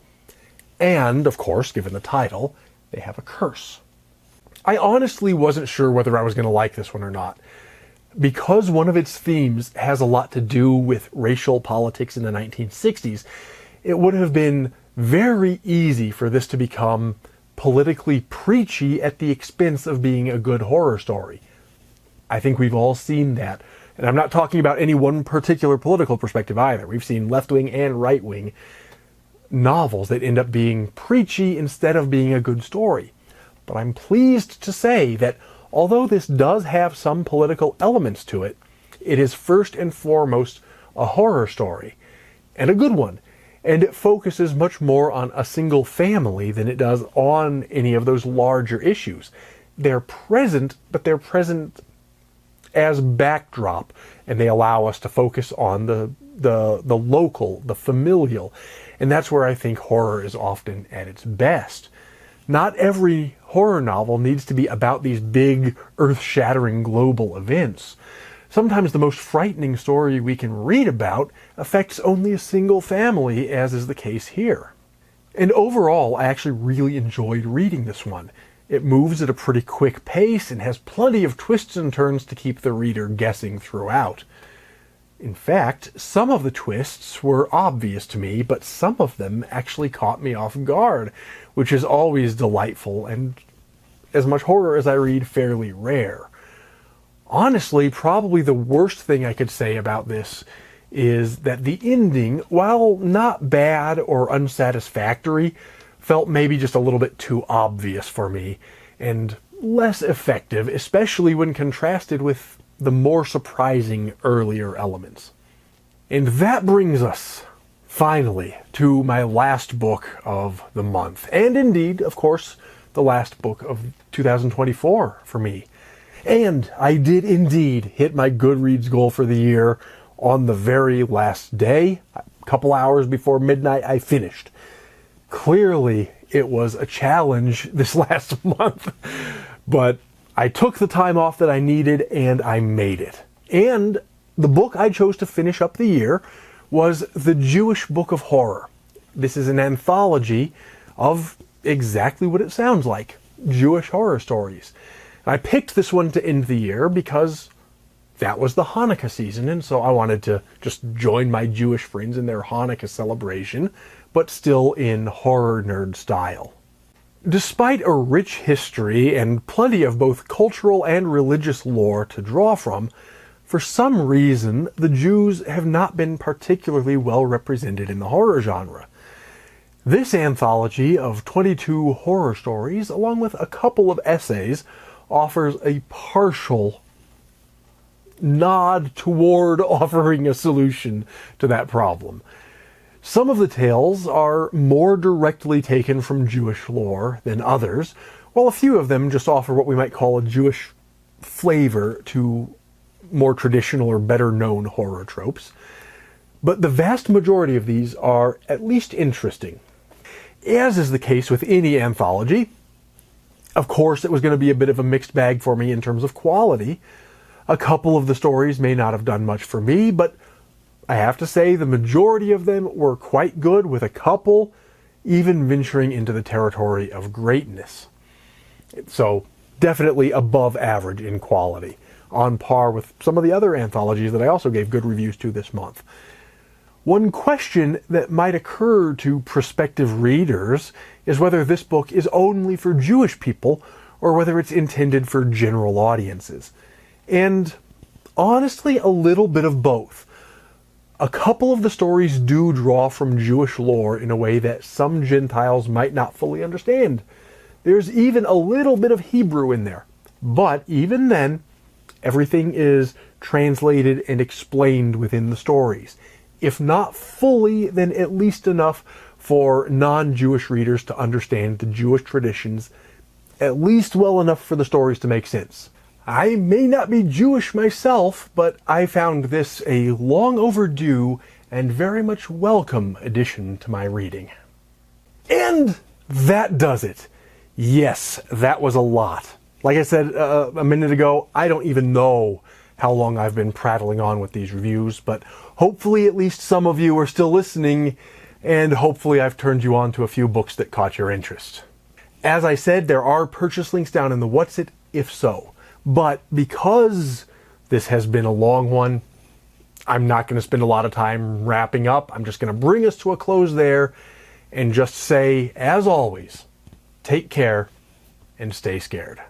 and, of course, given the title, they have a curse. I honestly wasn't sure whether I was going to like this one or not. Because one of its themes has a lot to do with racial politics in the 1960s, it would have been very easy for this to become politically preachy at the expense of being a good horror story. I think we've all seen that. And I'm not talking about any one particular political perspective either. We've seen left-wing and right-wing novels that end up being preachy instead of being a good story. But I'm pleased to say that although this does have some political elements to it, it is first and foremost a horror story, and a good one. And it focuses much more on a single family than it does on any of those larger issues. They're present, but they're present as backdrop, and they allow us to focus on the local, the familial. And that's where I think horror is often at its best. Not every horror novel needs to be about these big, earth-shattering global events. Sometimes the most frightening story we can read about affects only a single family, as is the case here. And overall, I actually really enjoyed reading this one. It moves at a pretty quick pace and has plenty of twists and turns to keep the reader guessing throughout. In fact, some of the twists were obvious to me, but some of them actually caught me off guard, which is always delightful and, as much horror as I read, fairly rare. Honestly, probably the worst thing I could say about this is that the ending, while not bad or unsatisfactory, felt maybe just a little bit too obvious for me, and less effective, especially when contrasted with the more surprising earlier elements. And that brings us, finally, to my last book of the month, and indeed, of course, the last book of 2024 for me. And I did indeed hit my Goodreads goal for the year on the very last day. A couple hours before midnight, I finished. Clearly, it was a challenge this last month, but I took the time off that I needed and I made it. And the book I chose to finish up the year was The Jewish Book of Horror. This is an anthology of exactly what it sounds like, Jewish horror stories. And I picked this one to end the year because that was the Hanukkah season, and so I wanted to just join my Jewish friends in their Hanukkah celebration, but still in horror nerd style. Despite a rich history and plenty of both cultural and religious lore to draw from, for some reason the Jews have not been particularly well represented in the horror genre. This anthology of 22 horror stories, along with a couple of essays, offers a partial nod toward offering a solution to that problem. Some of the tales are more directly taken from Jewish lore than others, while a few of them just offer what we might call a Jewish flavor to more traditional or better known horror tropes. But the vast majority of these are at least interesting. As is the case with any anthology, of course it was going to be a bit of a mixed bag for me in terms of quality. A couple of the stories may not have done much for me, but I have to say the majority of them were quite good, with a couple even venturing into the territory of greatness. So definitely above average in quality, on par with some of the other anthologies that I also gave good reviews to this month. One question that might occur to prospective readers is whether this book is only for Jewish people or whether it's intended for general audiences. And honestly, a little bit of both. A couple of the stories do draw from Jewish lore in a way that some Gentiles might not fully understand. There's even a little bit of Hebrew in there. But even then, everything is translated and explained within the stories. If not fully, then at least enough for non-Jewish readers to understand the Jewish traditions, at least well enough for the stories to make sense. I may not be Jewish myself, but I found this a long overdue and very much welcome addition to my reading. And that does it. Yes, that was a lot. Like I said a minute ago, I don't even know how long I've been prattling on with these reviews, but hopefully at least some of you are still listening, and hopefully I've turned you on to a few books that caught your interest. As I said, there are purchase links down in the What's It If So. But because this has been a long one, I'm not going to spend a lot of time wrapping up. I'm just going to bring us to a close there and just say, as always, take care and stay scared.